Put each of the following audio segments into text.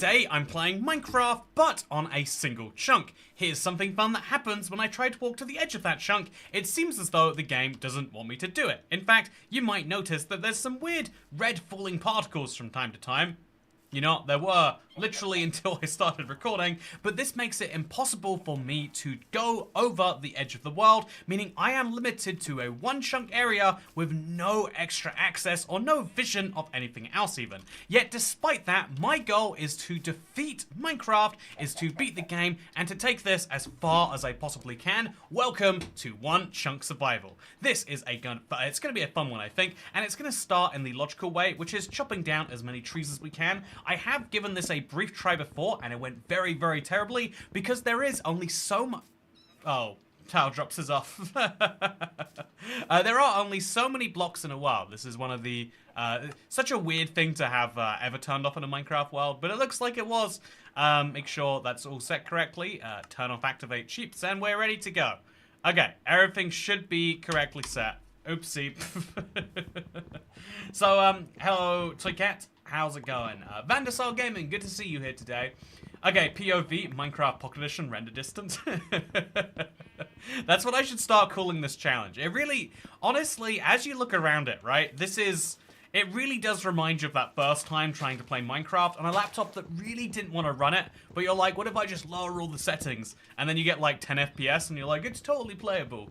Today I'm playing Minecraft, but on a single chunk. Here's something fun that happens when I try to walk to the edge of that chunk. It seems as though the game doesn't want me to do it. In fact, you might notice that there's some weird red falling particles from time to time. You know, there were literally until I started recording, but this makes it impossible for me to go over the edge of the world, meaning I am limited to a one chunk area with no extra access or no vision of anything else even. Yet despite that, my goal is to defeat Minecraft, is to beat the game, and to take this as far as I possibly can. Welcome to One Chunk Survival. This is it's going to be a fun one, I think, and it's going to start in the logical way, which is chopping down as many trees as we can. I have given this a brief try before, and it went very, very terribly, because there is only so much... Oh, tile drops is off. There are only so many blocks in a world. This is one of the... such a weird thing to have ever turned off in a Minecraft world, but it looks like it was. Make sure that's all set correctly. Turn off activate cheats, and we're ready to go. Okay, everything should be correctly set. Oopsie. So, hello, Toycat. How's it going? Vandasol Gaming, good to see you here today. Okay, POV, Minecraft Pocket Edition, render distance. That's what I should start calling this challenge. It really, honestly, as you look around it, right, it really does remind you of that first time trying to play Minecraft on a laptop that really didn't want to run it, but you're like, what if I just lower all the settings? And then you get like 10 FPS and you're like, it's totally playable.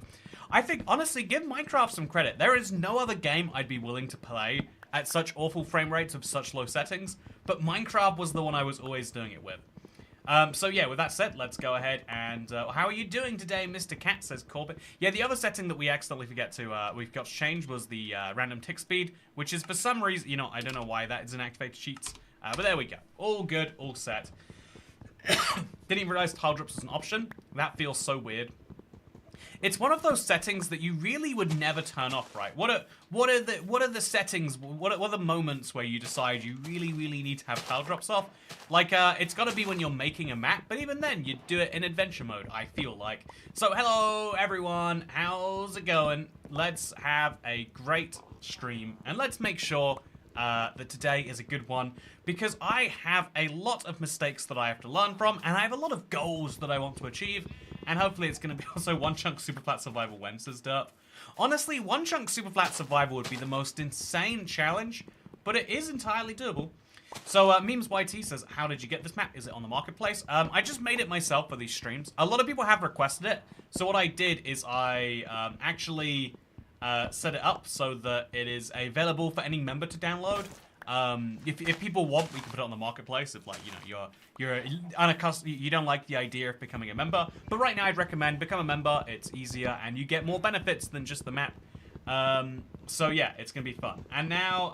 I think, honestly, give Minecraft some credit. There is no other game I'd be willing to play at such awful frame rates of such low settings, but Minecraft was the one I was always doing it with. So yeah, with that said, let's go ahead and, how are you doing today, Mr. Cat, says Corbett. Yeah, the other setting that we accidentally forgot to change was the, random tick speed, which is for some reason, you know, I don't know why that is in activated cheats, but there we go. All good, all set. Didn't even realize tile drops was an option. That feels so weird. It's one of those settings that you really would never turn off, right? What are the settings? What are the moments where you decide you really need to have tile drops off? Like it's got to be when you're making a map, but even then you do it in adventure mode, I feel like. So hello everyone, how's it going? Let's have a great stream, and let's make sure that today is a good one, because I have a lot of mistakes that I have to learn from, and I have a lot of goals that I want to achieve. And hopefully it's going to be also One Chunk Super Flat Survival when, says Derp. Honestly, One Chunk Super Flat Survival would be the most insane challenge, but it is entirely doable. So, Memes YT says, how did you get this map? Is it on the marketplace? I just made it myself for these streams. A lot of people have requested it. So what I did is I actually set it up so that it is available for any member to download. If people want, we can put it on the marketplace. If, like, you know, you're unaccustomed, you don't like the idea of becoming a member. But right now, I'd recommend become a member. It's easier, and you get more benefits than just the map. So yeah, it's gonna be fun. And now,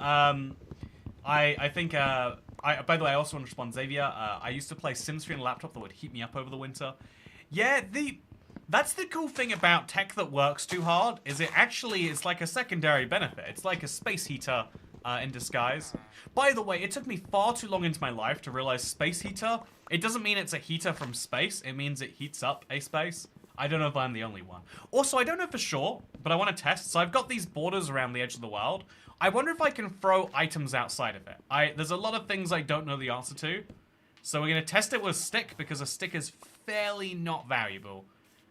I think, by the way, I also want to respond, Xavier. I used to play Sims 3 on a laptop that would heat me up over the winter. Yeah, that's the cool thing about tech that works too hard, is it actually is like a secondary benefit. It's like a space heater in disguise. By the way, it took me far too long into my life to realize space heater, it doesn't mean it's a heater from space, it means it heats up a space. I don't know if I'm the only one. Also, I don't know for sure, but I want to test. So I've got these borders around the edge of the world. I wonder if I can throw items outside of it. There's a lot of things I don't know the answer to. So we're going to test it with a stick, because a stick is fairly not valuable.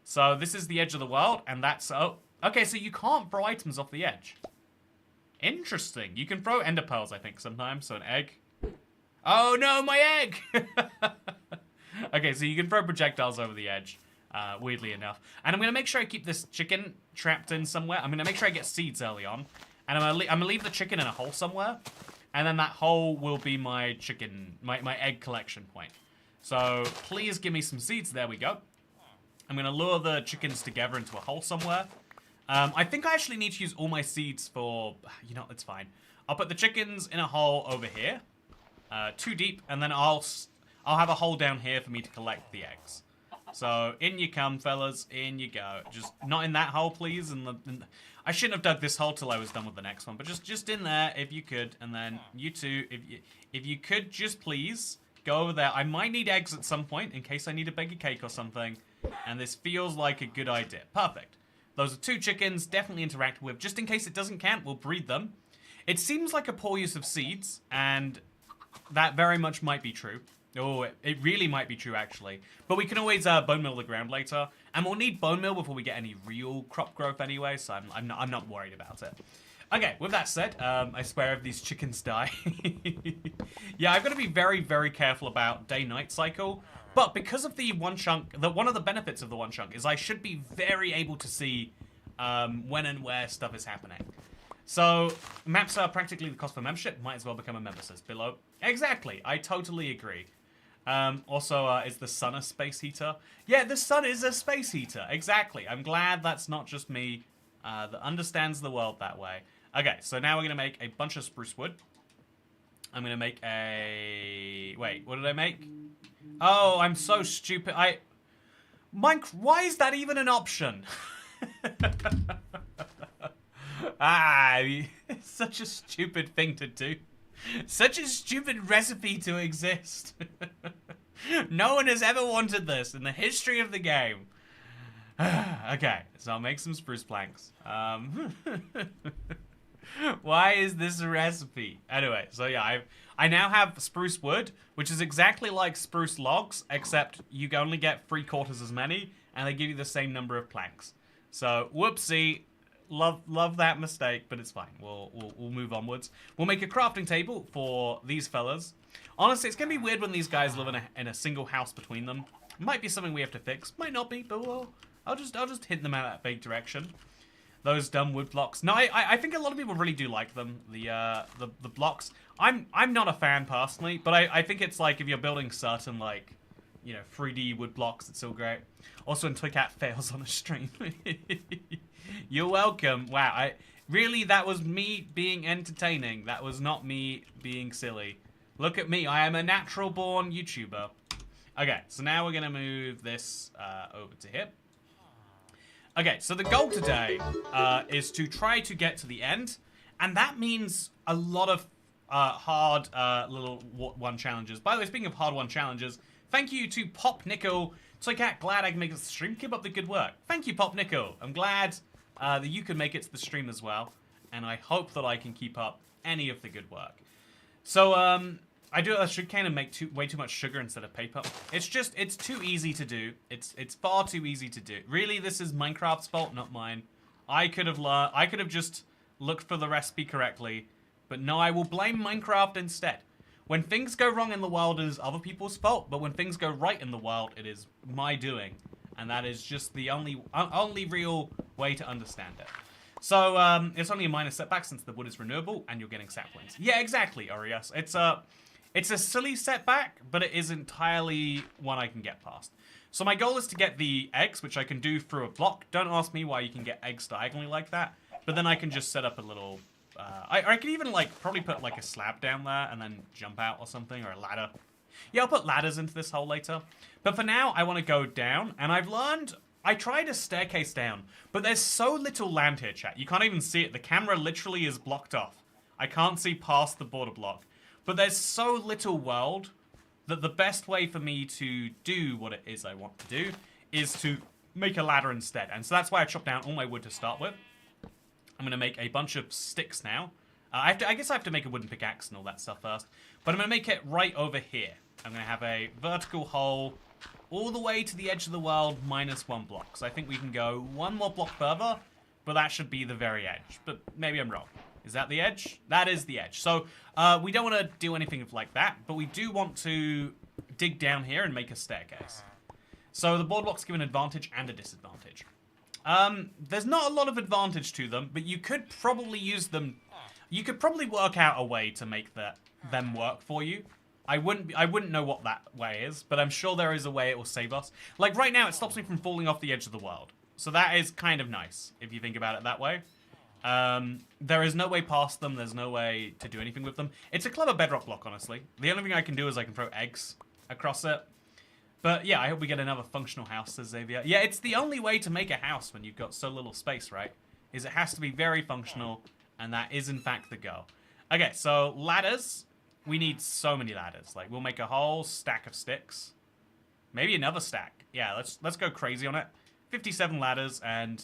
So this is the edge of the world, and that's... Oh, okay, so you can't throw items off the edge. Interesting. You can throw ender pearls, I think, sometimes. So an egg. Oh, no, my egg! Okay, so you can throw projectiles over the edge, weirdly enough. And I'm going to make sure I keep this chicken trapped in somewhere. I'm going to make sure I get seeds early on. And I'm going to leave the chicken in a hole somewhere. And then that hole will be my chicken, my egg collection point. So please give me some seeds. There we go. I'm going to lure the chickens together into a hole somewhere. I think I actually need to use all my seeds for... You know, it's fine. I'll put the chickens in a hole over here. Too deep. And then I'll have a hole down here for me to collect the eggs. So, in you come, fellas. In you go. Just not in that hole, please. I shouldn't have dug this hole till I was done with the next one. But just in there, if you could. And then you two, if you could just please go over there. I might need eggs at some point in case I need to bake a cake or something. And this feels like a good idea. Perfect. Those are two chickens, definitely interact with. Just in case it doesn't count, we'll breed them. It seems like a poor use of seeds, and that very much might be true. Oh, it really might be true, actually. But we can always bone mill the ground later. And we'll need bone mill before we get any real crop growth anyway, so I'm not worried about it. Okay, with that said, I swear if these chickens die. Yeah, I've got to be very, very careful about day-night cycle. But because of the one chunk, one of the benefits of the one chunk is I should be very able to see when and where stuff is happening. So, maps are practically the cost for membership. Might as well become a member, says Below. Exactly, I totally agree. Also, is the sun a space heater? Yeah, the sun is a space heater. Exactly. I'm glad that's not just me that understands the world that way. Okay, so now we're going to make a bunch of spruce wood. I'm going to make a... Wait, what did I make? Oh, I'm so stupid. Mike, why is that even an option? It's such a stupid thing to do. Such a stupid recipe to exist. No one has ever wanted this in the history of the game. Okay, so I'll make some spruce planks. Why is this a recipe? Anyway, so yeah, I now have spruce wood, which is exactly like spruce logs, except you only get 3/4 as many, and they give you the same number of planks. So, whoopsie. Love that mistake, but it's fine. We'll move onwards. We'll make a crafting table for these fellas. Honestly, it's gonna be weird when these guys live in a single house between them. Might be something we have to fix. Might not be, but I'll just hint them out that big direction. Those dumb wood blocks. No, I think a lot of people really do like them. The blocks. I'm not a fan personally, but I think it's like if you're building certain like, you know, 3D wood blocks, it's all great. Also, when Toycat fails on a stream. You're welcome. Wow, really, that was me being entertaining. That was not me being silly. Look at me, I am a natural-born YouTuber. Okay, so now we're gonna move this over to here. Okay, so the goal today is to try to get to the end, and that means a lot of hard little one challenges. By the way, speaking of hard one challenges, thank you to Pop Nickel. Toycat, glad I can make it to the stream. Keep up the good work. Thank you, Pop Nickel. I'm glad that you can make it to the stream as well, and I hope that I can keep up any of the good work. So, I do a sugarcane and make way too much sugar instead of paper. It's too easy to do. It's far too easy to do. Really, this is Minecraft's fault, not mine. I could have just looked for the recipe correctly, but no, I will blame Minecraft instead. When things go wrong in the world, it is other people's fault, but when things go right in the world, it is my doing. And that is just the only real way to understand it. So, it's only a minor setback since the wood is renewable, and you're getting saplings. Yeah, exactly, Orius. It's a silly setback, but it is entirely one I can get past. So my goal is to get the eggs, which I can do through a block. Don't ask me why you can get eggs diagonally like that, but then I can just set up a little... I could even, like, probably put, like, a slab down there and then jump out or something, or a ladder. Yeah, I'll put ladders into this hole later. But for now, I want to go down, and I've learned... I tried a staircase down, but there's so little land here, chat. You can't even see it. The camera literally is blocked off. I can't see past the border block. But there's so little world that the best way for me to do what it is I want to do is to make a ladder instead. And so that's why I chopped down all my wood to start with. I'm going to make a bunch of sticks now. I guess I have to make a wooden pickaxe and all that stuff first. But I'm going to make it right over here. I'm going to have a vertical hole all the way to the edge of the world minus 1 block. So I think we can go 1 more block further, but that should be the very edge. But maybe I'm wrong. Is that the edge? That is the edge. So we don't want to do anything like that, but we do want to dig down here and make a staircase. So the boardwalks give an advantage and a disadvantage. There's not a lot of advantage to them, but you could probably use them. You could probably work out a way to make them work for you. I wouldn't know what that way is, but I'm sure there is a way it will save us. Like right now, it stops me from falling off the edge of the world. So that is kind of nice, if you think about it that way. There is no way past them. There's no way to do anything with them. It's a clever bedrock block, honestly. The only thing I can do is I can throw eggs across it. But yeah, I hope we get another functional house, says Xavier. Yeah, it's the only way to make a house when you've got so little space, right? Is it has to be very functional, and that is in fact the goal. Okay, so ladders. We need so many ladders. Like, we'll make a whole stack of sticks. Maybe another stack. Yeah, let's go crazy on it. 57 ladders, and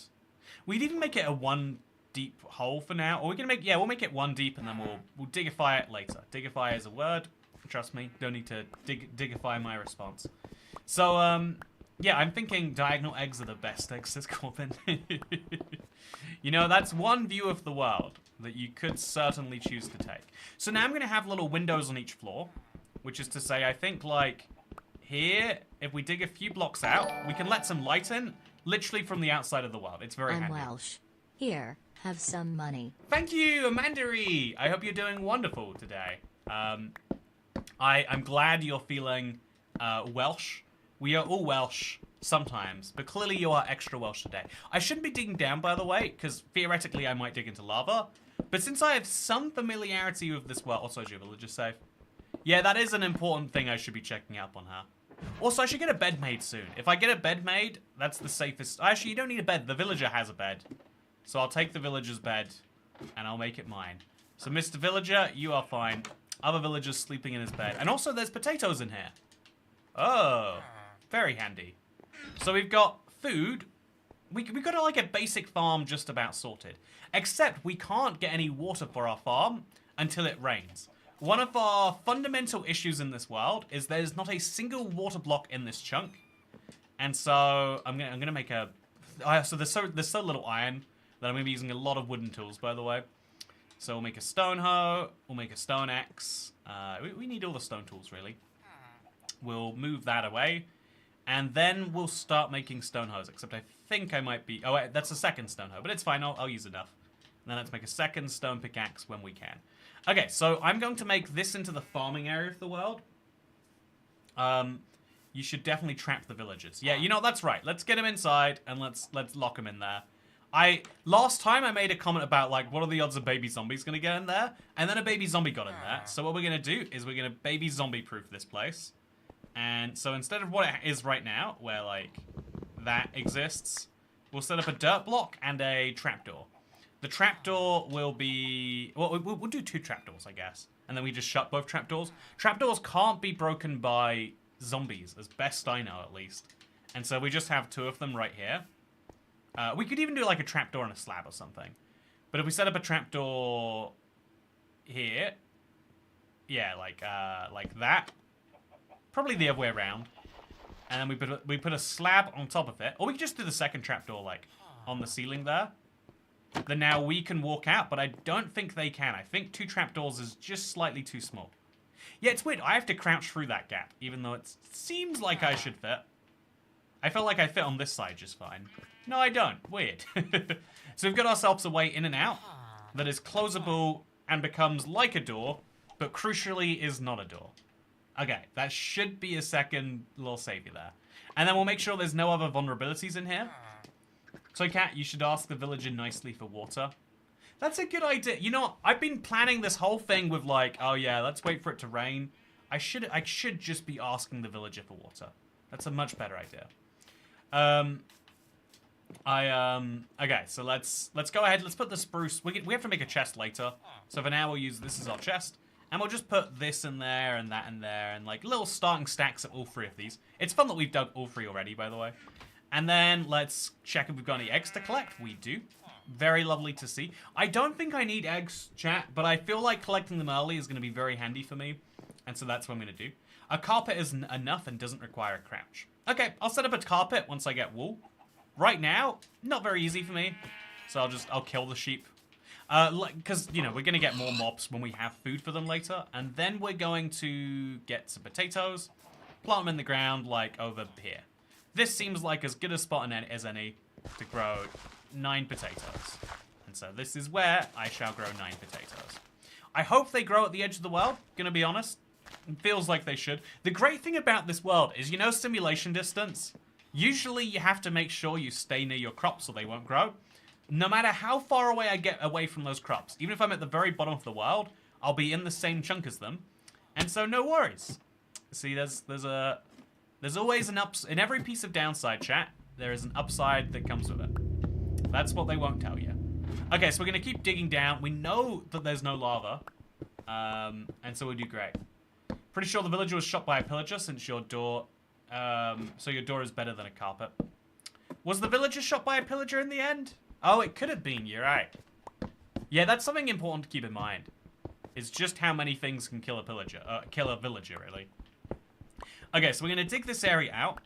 we'd even make it a 1 deep hole for now. Or we can make, yeah, we'll make it 1 deep, and then we'll digify it later. Digify is a word. Trust me. Don't need to digify my response. So, yeah, I'm thinking diagonal eggs are the best eggs, says Corbin. You know, that's one view of the world that you could certainly choose to take. So now I'm going to have little windows on each floor, which is to say, I think, like, here, if we dig a few blocks out, we can let some light in, literally from the outside of the world. It's very handy. I'm Welsh. Here, have some money. Thank you, Amandari! I hope you're doing wonderful today. I'm glad you're feeling Welsh. We are all Welsh sometimes, but clearly you are extra Welsh today. I shouldn't be digging down, by the way, because theoretically I might dig into lava. But since I have some familiarity with this world... Also, is your villager safe? Yeah, that is an important thing I should be checking up on her. Also, I should get a bed made soon. If I get a bed made, that's the safest... Actually, you don't need a bed. The villager has a bed. So I'll take the villager's bed, and I'll make it mine. So, Mr. Villager, you are fine. Other villagers sleeping in his bed. And also, there's potatoes in here. Oh, very handy. So we've got food. We've got like a basic farm just about sorted. Except we can't get any water for our farm until it rains. One of our fundamental issues in this world is there's not a single water block in this chunk. And so I'm gonna make a... so there's so little iron that I'm gonna be using a lot of wooden tools, by the way. So we'll make a stone hoe, we'll make a stone axe. We need all the stone tools, really. We'll move that away. And then we'll start making stone hoes, except I think I might be... Oh, wait, that's a second stone hoe, but it's fine, I'll use enough. And then let's make a second stone pickaxe when we can. Okay, so I'm going to make this into the farming area of the world. You should definitely trap the villagers. Yeah, you know, that's right. Let's get them inside, and let's lock them in there. Last time I made a comment about, like, what are the odds of baby zombies gonna get in there? And then a baby zombie got in there. So what we're gonna do is we're gonna baby zombie proof this place. And so instead of what it is right now, where, like, that exists, we'll set up a dirt block and a trapdoor. The trapdoor will be... Well, we'll do 2 trapdoors, I guess. And then we just shut both trapdoors. Trapdoors can't be broken by zombies, as best I know, at least. And so we just have 2 of them right here. We could even do, like, a trapdoor and a slab or something. But if we set up a trapdoor here... Yeah, like that... Probably the other way around. And then we put a slab on top of it. Or we could just do the second trapdoor, like, on the ceiling there. Then now we can walk out, but I don't think they can. I think 2 trapdoors is just slightly too small. Yeah, it's weird. I have to crouch through that gap, even though it seems like I should fit. I feel like I fit on this side just fine. No, I don't. Weird. So we've got ourselves a way in and out that is closable and becomes like a door, but crucially is not a door. Okay, that should be a second little savior there. And then we'll make sure there's no other vulnerabilities in here. So, Cat, you should ask the villager nicely for water. That's a good idea. You know, I've been planning this whole thing with, like, oh yeah, let's wait for it to rain. I should just be asking the villager for water. That's a much better idea. Okay, so let's go ahead. Let's put the spruce. We have to make a chest later. So for now, we'll use this as our chest. And we'll just put this in there and that in there and like little starting stacks of all 3 of these. It's fun that we've dug all 3 already, by the way. And then let's check if we've got any eggs to collect. We do. Very lovely to see. I don't think I need eggs, chat, but I feel like collecting them early is going to be very handy for me. And so that's what I'm going to do. A carpet is enough and doesn't require a crouch. Okay, I'll set up a carpet once I get wool. Right now, not very easy for me. So I'll kill the sheep. Because, you know, we're going to get more mobs when we have food for them later. And then we're going to get some potatoes, plant them in the ground, like, over here. This seems like as good a spot as any to grow 9 potatoes. And so this is where I shall grow 9 potatoes. I hope they grow at the edge of the world, gonna be honest. It feels like they should. The great thing about this world is, you know, simulation distance? Usually you have to make sure you stay near your crops so they won't grow. No matter how far away I get away from those crops, even if I'm at the very bottom of the world, I'll be in the same chunk as them. And so no worries. See, there's always an in every piece of downside, chat, there is an upside that comes with it. That's what they won't tell you. Okay, so we're going to keep digging down. We know that there's no lava. And so we'll do great. Pretty sure the villager was shot by a pillager since your door... so your door is better than a carpet. Was the villager shot by a pillager in the end? Oh, it could have been. You're right. Yeah, that's something important to keep in mind. is just how many things can kill a villager, really. Okay, so we're gonna dig this area out.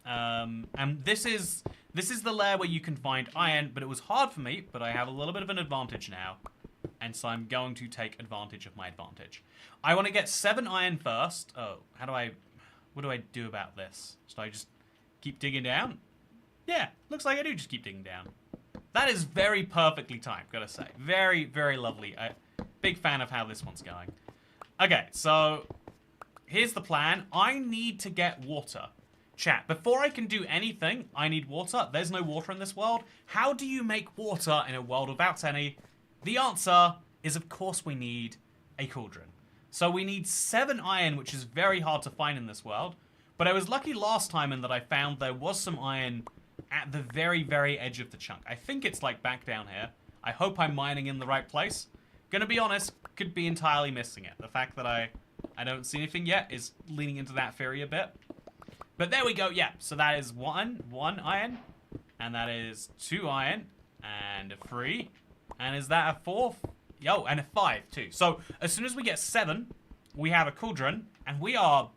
And this is the layer where you can find iron, but it was hard for me, but I have a little bit of an advantage now. And so I'm going to take advantage of my advantage. I want to get 7 iron first. Oh, what do I do about this? Should I just keep digging down? Yeah, looks like I do just keep digging down. That is very perfectly timed, gotta say. Very, very lovely. Big fan of how this one's going. Okay, so here's the plan. I need to get water. Chat, before I can do anything, I need water. There's no water in this world. How do you make water in a world without any? The answer is, of course, we need a cauldron. So we need 7 iron, which is very hard to find in this world. But I was lucky last time in that I found there was some iron at the very, very edge of the chunk. I think it's like back down here. I hope I'm mining in the right place. Gonna be honest, could be entirely missing it. The fact that I don't see anything yet is leaning into that theory a bit. But there we go, yeah. So that is one iron, and that is 2 iron, and a 3, and is that a 4th? Yo, and a 5 too. So as soon as we get 7, we have a cauldron, and we are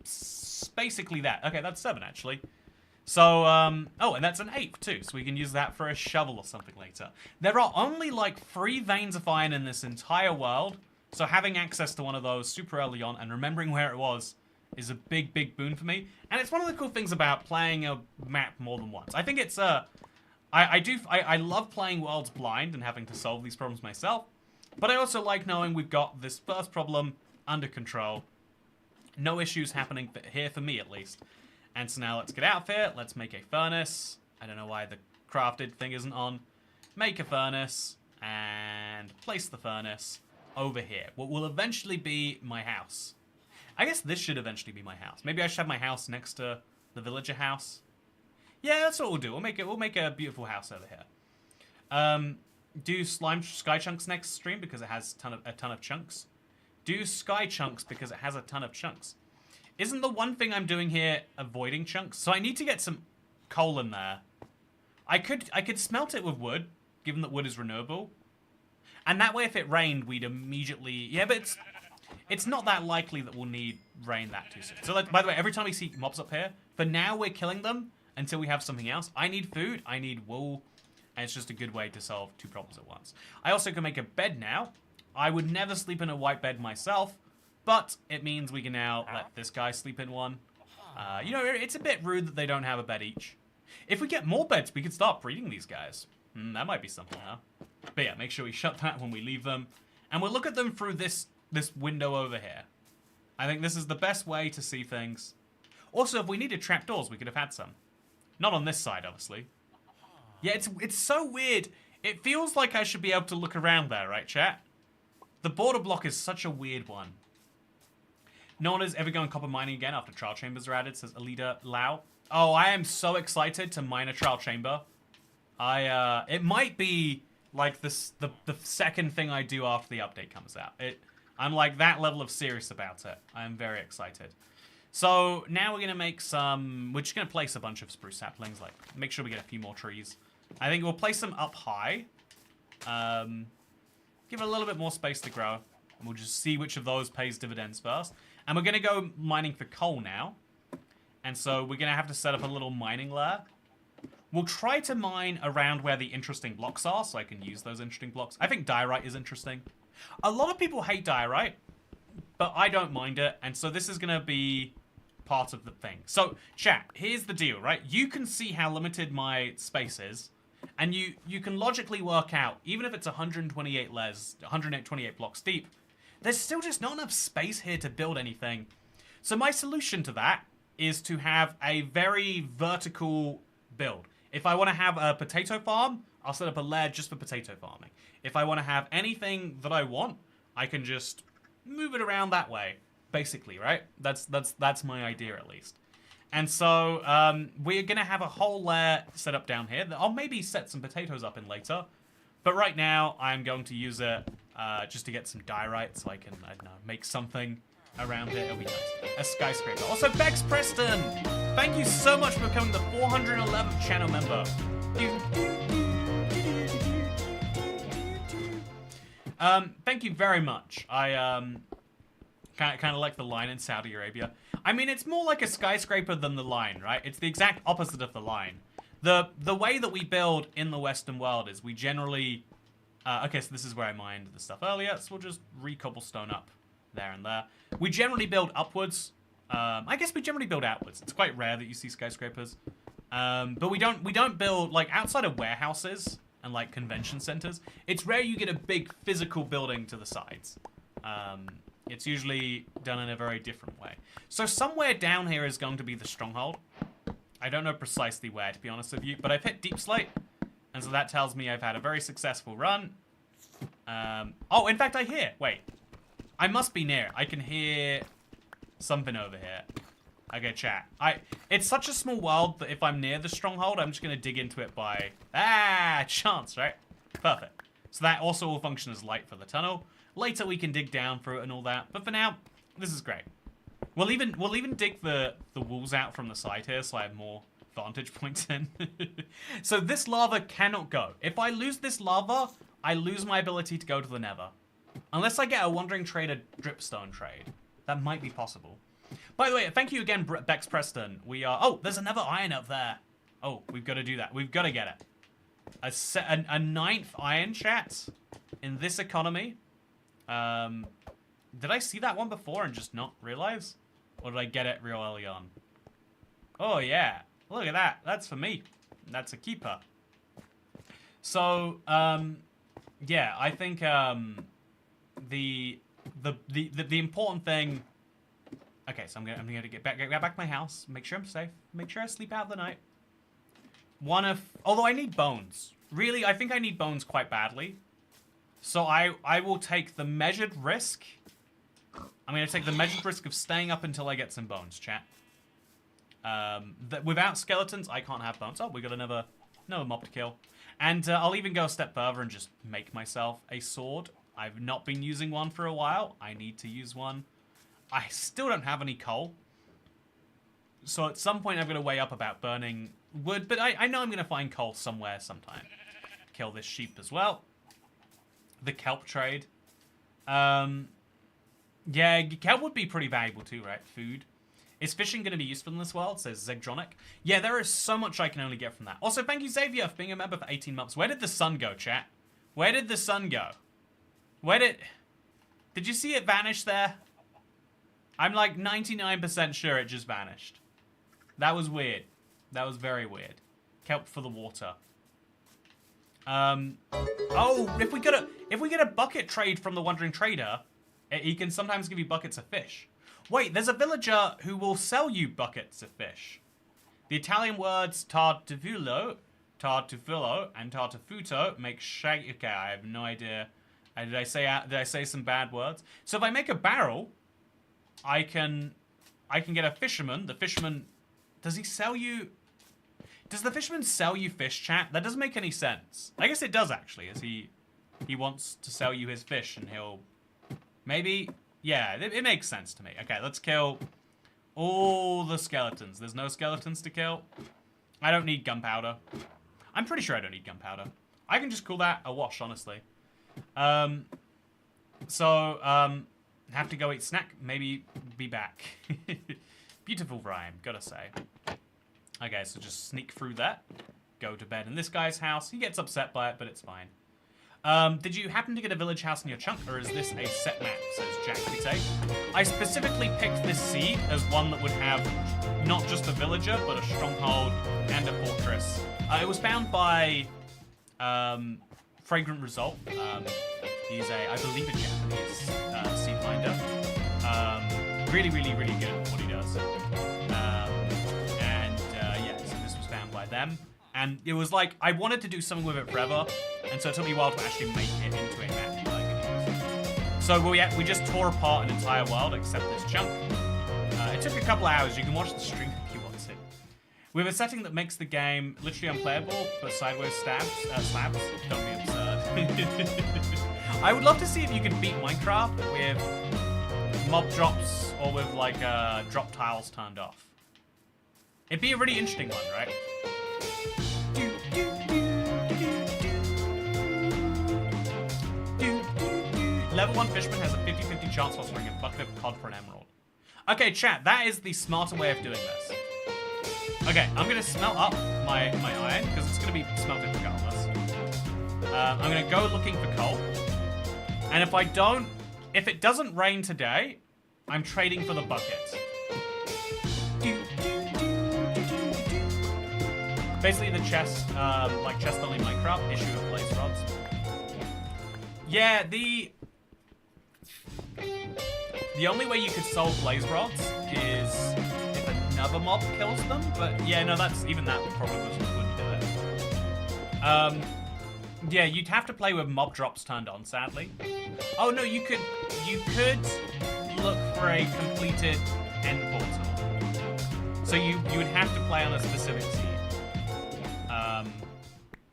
basically that. Okay, that's 7 actually. So, oh, and that's an 8th too, so we can use that for a shovel or something later. There are only like 3 veins of iron in this entire world, so having access to one of those super early on and remembering where it was is a big, big boon for me. And it's one of the cool things about playing a map more than once. I think it's, I love playing worlds blind and having to solve these problems myself, but I also like knowing we've got this first problem under control. No issues happening here for me, at least. And so now let's get out of here. Let's make a furnace. I don't know why the crafted thing isn't on. Make a furnace and place the furnace over here. What will eventually be my house. I guess this should eventually be my house. Maybe I should have my house next to the villager house. Yeah, that's what we'll do. We'll make a beautiful house over here. Do slime sky chunks next stream because it has a ton of chunks. Do sky chunks because it has a ton of chunks. Isn't the one thing I'm doing here avoiding chunks? So I need to get some coal in there. I could smelt it with wood, given that wood is renewable. And that way if it rained, we'd immediately... Yeah, but it's not that likely that we'll need rain that too soon. So by the way, every time we see mobs up here, for now we're killing them until we have something else. I need food, I need wool, and it's just a good way to solve 2 problems at once. I also can make a bed now. I would never sleep in a white bed myself, but it means we can now let this guy sleep in one. You know, it's a bit rude that they don't have a bed each. If we get more beds, we could start breeding these guys. That might be something, huh? But yeah, make sure we shut that when we leave them. And we'll look at them through this window over here. I think this is the best way to see things. Also, if we needed trapdoors, we could have had some. Not on this side, obviously. Yeah, it's so weird. It feels like I should be able to look around there, right, chat? The border block is such a weird one. No one is ever going copper mining again after trial chambers are added, says Alida Lau. Oh, I am so excited to mine a trial chamber. It might be like the second thing I do after the update comes out. I'm like that level of serious about it. I am very excited. So now we're gonna make we're just gonna place a bunch of spruce saplings, like make sure we get a few more trees. I think we'll place them up high. Give it a little bit more space to grow. And we'll just see which of those pays dividends first. And we're gonna go mining for coal now. And so we're gonna have to set up a little mining layer. We'll try to mine around where the interesting blocks are, so I can use those interesting blocks. I think diorite is interesting. A lot of people hate diorite, but I don't mind it, and so this is gonna be part of the thing. So, chat, here's the deal, right? You can see how limited my space is, and you can logically work out, even if it's 128 blocks deep, there's still just not enough space here to build anything. So my solution to that is to have a very vertical build. If I want to have a potato farm, I'll set up a layer just for potato farming. If I want to have anything that I want, I can just move it around that way, basically, right? That's my idea, at least. And so we're going to have a whole layer set up down here. I'll maybe set some potatoes up in later. But right now, I'm going to use it just to get some diorite so I can, I don't know, make something around it. It'll be nice. A skyscraper. Also, Bex Preston! Thank you so much for becoming the 411th channel member. Thank you very much. I kind of like the line in Saudi Arabia. I mean, it's more like a skyscraper than the line, right? It's the exact opposite of the line. The way that we build in the Western world is we generally... okay, so this is where I mined the stuff earlier, so we'll just re-cobblestone up there and there. We generally build upwards. I guess we generally build outwards. It's quite rare that you see skyscrapers. But we don't build, like, outside of warehouses and, like, convention centers, it's rare you get a big physical building to the sides. It's usually done in a very different way. So somewhere down here is going to be the stronghold. I don't know precisely where, to be honest with you, but I've hit Deep Slate, and so that tells me I've had a very successful run. Oh, in fact, I hear. Wait. I must be near. I can hear something over here. Okay, chat. It's such a small world that if I'm near the stronghold, I'm just going to dig into it by... chance, right? Perfect. So that also will function as light for the tunnel. Later, we can dig down through it and all that. But for now, this is great. We'll even dig the walls out from the side here, so I have more vantage points in. So this lava cannot go. If I lose this lava, I lose my ability to go to the Nether. Unless I get a Wandering Trader dripstone trade. That might be possible. By the way, thank you again, Bex Preston. We are... Oh, there's another iron up there. Oh, we've got to do that. We've got to get it. A 9th iron, chat, in this economy. Did I see that one before and just not realize? Or did I get it real early on? Oh, yeah. Look at that. That's for me. That's a keeper. So, yeah, I think, the important thing... Okay, so I'm gonna get back to my house, make sure I'm safe, make sure I sleep out the night. Although I need bones. Really, I think I need bones quite badly. So I will take the measured risk. I'm gonna take the measured risk of staying up until I get some bones, chat. Without skeletons, I can't have bones. Oh, we got another mob to kill. And I'll even go a step further and just make myself a sword. I've not been using one for a while. I need to use one. I still don't have any coal. So at some point I'm going to weigh up about burning wood. But I know I'm going to find coal somewhere sometime. Kill this sheep as well. The kelp trade. Yeah, kelp would be pretty valuable too, right? Food. Is fishing going to be useful in this world? Says Zegtronic. Yeah, there is so much I can only get from that. Also, thank you, Xavier, for being a member for 18 months. Where did the sun go, chat? Where did the sun go? Did you see it vanish there? I'm like 99% sure it just vanished. That was weird. That was very weird. Kelp for the water. Oh, if we get a bucket trade from the Wandering Trader, he can sometimes give you buckets of fish. Wait, there's a villager who will sell you buckets of fish. The Italian words tartufolo, and tartufuto make shake. Okay, I have no idea. Did I say some bad words? So if I make a barrel, I can get a fisherman. The fisherman, does he sell you? Does the fisherman sell you fish, chat? That doesn't make any sense. I guess it does actually, as he wants to sell you his fish, and he'll maybe. Yeah, it makes sense to me. Okay, let's kill all the skeletons. There's no skeletons to kill. I don't need gunpowder. I'm pretty sure I don't need gunpowder. I can just call that a wash, honestly. Have to go eat snack. Maybe be back. Beautiful rhyme, gotta say. Okay, so just sneak through that. Go to bed in this guy's house. He gets upset by it, but it's fine. Did you happen to get a village house in your chunk, or is this a set map, says Jack Pite? I specifically picked this seed as one that would have not just a villager, but a stronghold and a fortress. It was found by Fragrant Result. He's I believe, a Japanese seed finder. Really, really, really good at what he does. Yeah, so this was found by them. And it was like, I wanted to do something with it forever, and so it took me a while to actually make it into a map that I could use. So we just tore apart an entire world except this chunk. It took a couple hours. You can watch the stream if you want to. We have a setting that makes the game literally unplayable, but sideways slabs. Don't be absurd. I would love to see if you could beat Minecraft with mob drops or with like drop tiles turned off. It'd be a really interesting one, right? level 1 fisherman has a 50-50 chance of swinging a bucket of cod for an emerald. Okay, chat, that is the smarter way of doing this. Okay, I'm gonna smelt up my iron, because it's gonna be smelted regardless. I'm gonna go looking for coal. And if it doesn't rain today, I'm trading for the bucket. Basically the chest, like chest only Minecraft, issue of blaze rods. Yeah, the only way you could solve blaze rods is if another mob kills them, but yeah, no, even that probably wouldn't do it. Yeah, you'd have to play with mob drops turned on, sadly. Oh no, you could look for a completed end portal. So you would have to play on a specific team.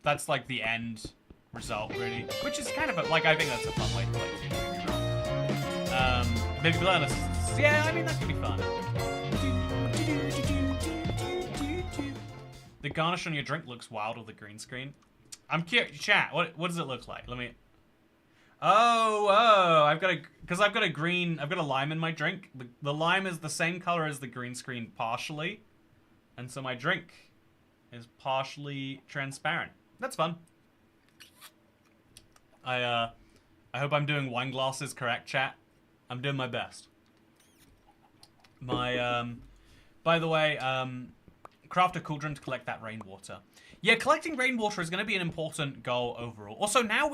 That's like the end result, really. Which is kind of like, I think that's a fun way to play too, don't get me wrong. Maybe learn a... Yeah, I mean, that could be fun. The garnish on your drink looks wild with the green screen. I'm curious, chat, what does it look like? Let me... Oh, I've got a lime in my drink. The lime is the same color as the green screen partially. And so my drink is partially transparent. That's fun. I hope I'm doing wine glasses correct, chat. I'm doing my best. By the way, craft a cauldron to collect that rainwater. Yeah, collecting rainwater is going to be an important goal overall. Also, now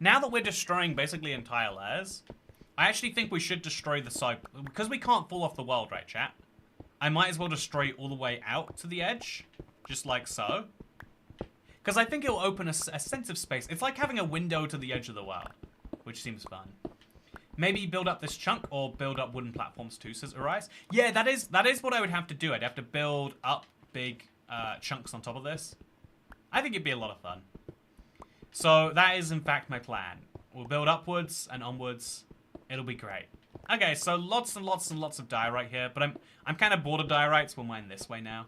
that we're destroying basically entire layers, I actually think we should destroy the side, because we can't fall off the world, right, chat? I might as well destroy all the way out to the edge, just like so. Because I think it'll open a sense of space. It's like having a window to the edge of the world, which seems fun. Maybe build up this chunk or build up wooden platforms too, says Arise. Yeah, that is what I would have to do. I'd have to build up big chunks on top of this. I think it'd be a lot of fun. So that is in fact my plan. We'll build upwards and onwards. It'll be great. Okay, so lots and lots and lots of diorite here, but I'm kind of bored of diorites. We'll mine this way now.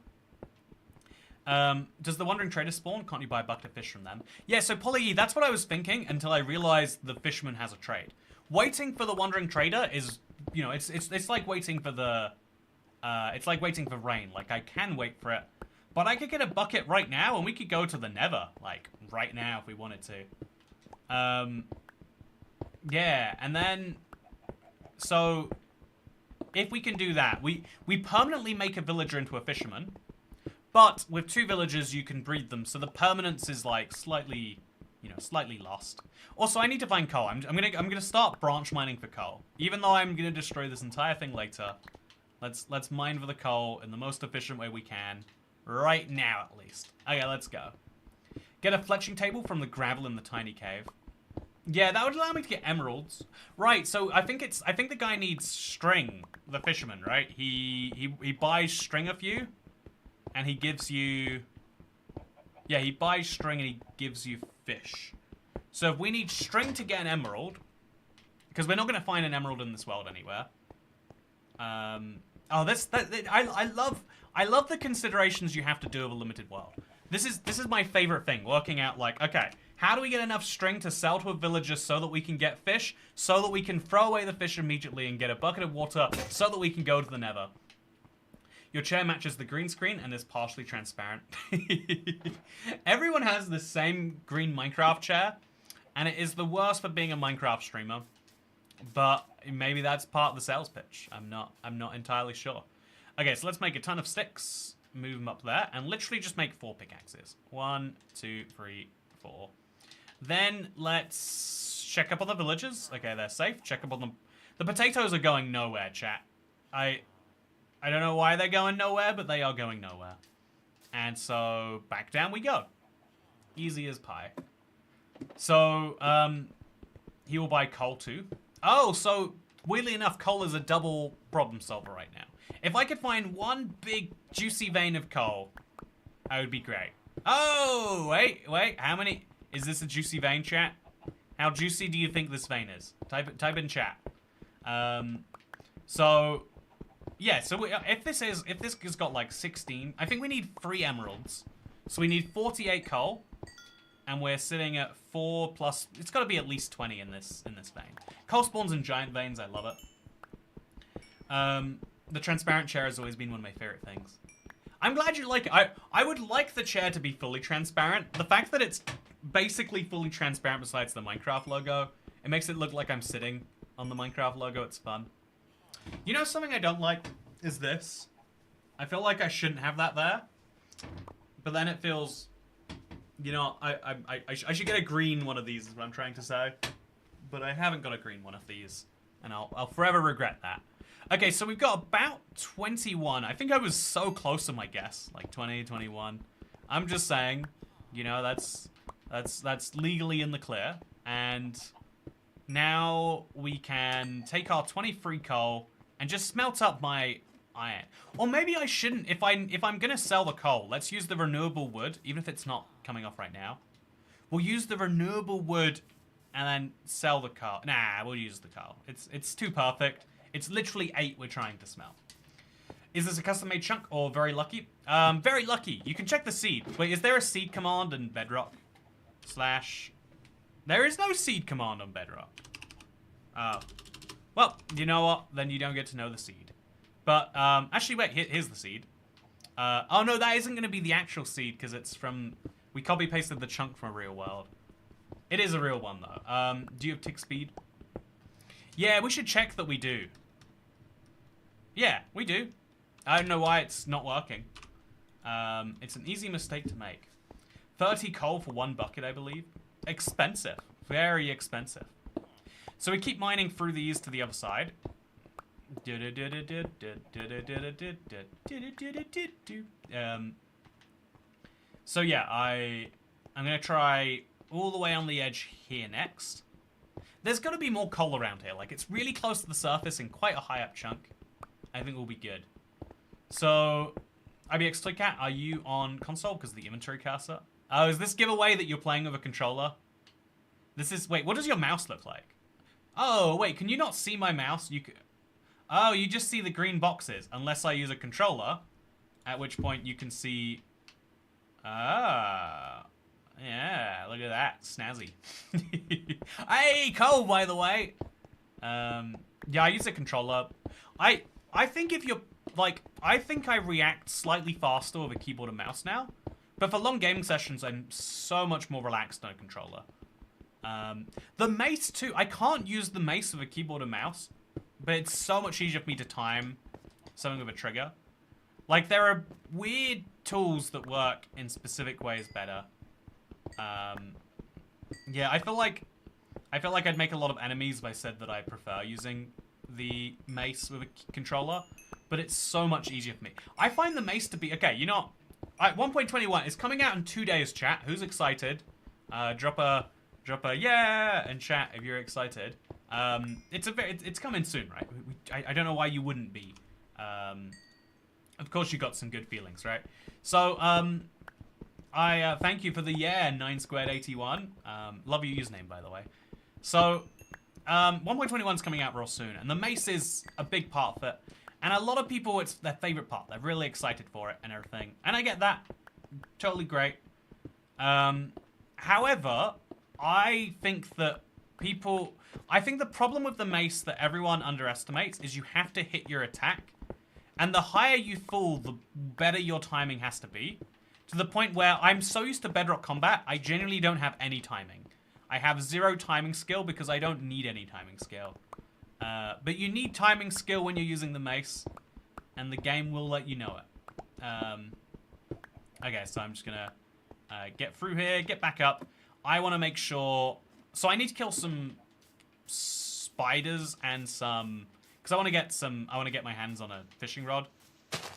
Does the Wandering Trader spawn? Can't you buy a bucket of fish from them? Yeah, so Polly, that's what I was thinking until I realized the fisherman has a trade. Waiting for the Wandering Trader is, you know, it's like waiting for the, it's like waiting for rain. Like, I can wait for it, but I could get a bucket right now and we could go to the Nether, like, right now if we wanted to. Yeah, and then, so, if we can do that, we permanently make a villager into a fisherman. But with 2 villagers, you can breed them, so the permanence is like slightly, you know, slightly lost. Also, I need to find coal. I'm gonna start branch mining for coal, even though I'm gonna destroy this entire thing later. Let's mine for the coal in the most efficient way we can, right now at least. Okay, let's go. Get a fletching table from the gravel in the tiny cave. Yeah, that would allow me to get emeralds. Right, so I think the guy needs string, the fisherman, right? He buys string of you. And he gives you... Yeah, he buys string and he gives you fish. So if we need string to get an emerald, because we're not going to find an emerald in this world anywhere. I love the considerations you have to do of a limited world. This is my favorite thing, working out like, okay, how do we get enough string to sell to a villager so that we can get fish, so that we can throw away the fish immediately and get a bucket of water so that we can go to the Nether. Your chair matches the green screen and is partially transparent. Everyone has the same green Minecraft chair, and it is the worst for being a Minecraft streamer. But maybe that's part of the sales pitch. I'm not entirely sure. Okay, so let's make a ton of sticks, move them up there, and literally just make 4 pickaxes. 1, 2, 3, 4. Then let's check up on the villagers. Okay, they're safe. Check up on them. The potatoes are going nowhere, chat. I don't know why they're going nowhere, but they are going nowhere. And so, back down we go. Easy as pie. So, he will buy coal too. Oh, so, weirdly enough, coal is a double problem solver right now. If I could find one big, juicy vein of coal, that would be great. Oh, wait, how many? Is this a juicy vein, chat? How juicy do you think this vein is? Type in chat. So... Yeah, so if this has got like 16, I think we need 3 emeralds. So we need 48 coal. and we're sitting at 4 plus. It's got to be at least 20 in this vein. Coal spawns and giant veins, I love it. The transparent chair has always been one of my favorite things. I'm glad you like it. I would like the chair to be fully transparent. The fact that it's basically fully transparent besides the Minecraft logo, it makes it look like I'm sitting on the Minecraft logo. It's fun. You know, something I don't like is this. I feel like I shouldn't have that there, but then it feels, you know, I should get a green one of these is what I'm trying to say, but I haven't got a green one of these, and I'll forever regret that. Okay, so we've got about 21. I think I was so close to my guess, like 20, 21. I'm just saying, you know, that's legally in the clear, and now we can take our 23 coal and just smelt up my iron. Or maybe I shouldn't. If I'm gonna sell the coal, let's use the renewable wood, even if it's not coming off right now. We'll use the renewable wood and then sell the coal. Nah, we'll use the coal. It's too perfect. It's literally 8 we're trying to smelt. Is this a custom-made chunk or very lucky? Very lucky. You can check the seed. Wait, is there a seed command in Bedrock? / There is no seed command on Bedrock. Oh. Well, you know what? Then you don't get to know the seed. But, actually, wait, here's the seed. Oh, no, that isn't going to be the actual seed, because it's from... We copy-pasted the chunk from a real world. It is a real one, though. Do you have tick speed? Yeah, we should check that we do. Yeah, we do. I don't know why it's not working. It's an easy mistake to make. 30 coal for 1 bucket, I believe. Expensive. Very expensive. So we keep mining through these to the other side. So yeah, I'm gonna try all the way on the edge here next. There's gotta be more coal around here. Like, it's really close to the surface and quite a high up chunk. I think we'll be good. So, IBX Toycat, are you on console because of the inventory cursor? Oh, is this giveaway that you're playing with a controller? This is... Wait, what does your mouse look like? Oh, wait, can you not see my mouse? Oh, you just see the green boxes, unless I use a controller, at which point you can see... Ah... Yeah, look at that. Snazzy. Hey, coal, by the way. Yeah, I use a controller. I think if you're... Like, I think I react slightly faster with a keyboard and mouse now. But for long gaming sessions, I'm so much more relaxed on a controller. The mace, too. I can't use the mace with a keyboard and mouse. But it's so much easier for me to time something with a trigger. Like, there are weird tools that work in specific ways better. Yeah, I feel like I'd make a lot of enemies if I said that I prefer using the mace with a controller, but it's so much easier for me. I find the mace to be okay. You know, 1.21 is coming out in 2 days. Chat, who's excited? Drop a yeah in chat if you're excited. It's coming soon, right? I don't know why you wouldn't be. Of course you got some good feelings, right? So I thank you for the 9 squared 81. Love your username, by the way. So 1.21 is coming out real soon, and the mace is a big part of it. And a lot of people, it's their favorite part. They're really excited for it and everything. And I get that. Totally great. However, I think that I think the problem with the mace that everyone underestimates is you have to hit your attack. And the higher you fall, the better your timing has to be. To the point where I'm so used to Bedrock combat, I genuinely don't have any timing. I have 0 timing skill because I don't need any timing skill. But you need timing skill when you're using the mace, and the game will let you know it. Okay, so I'm just gonna get through here, get back up. I want to make sure... So I need to kill some spiders and some... Because I want to get my hands on a fishing rod.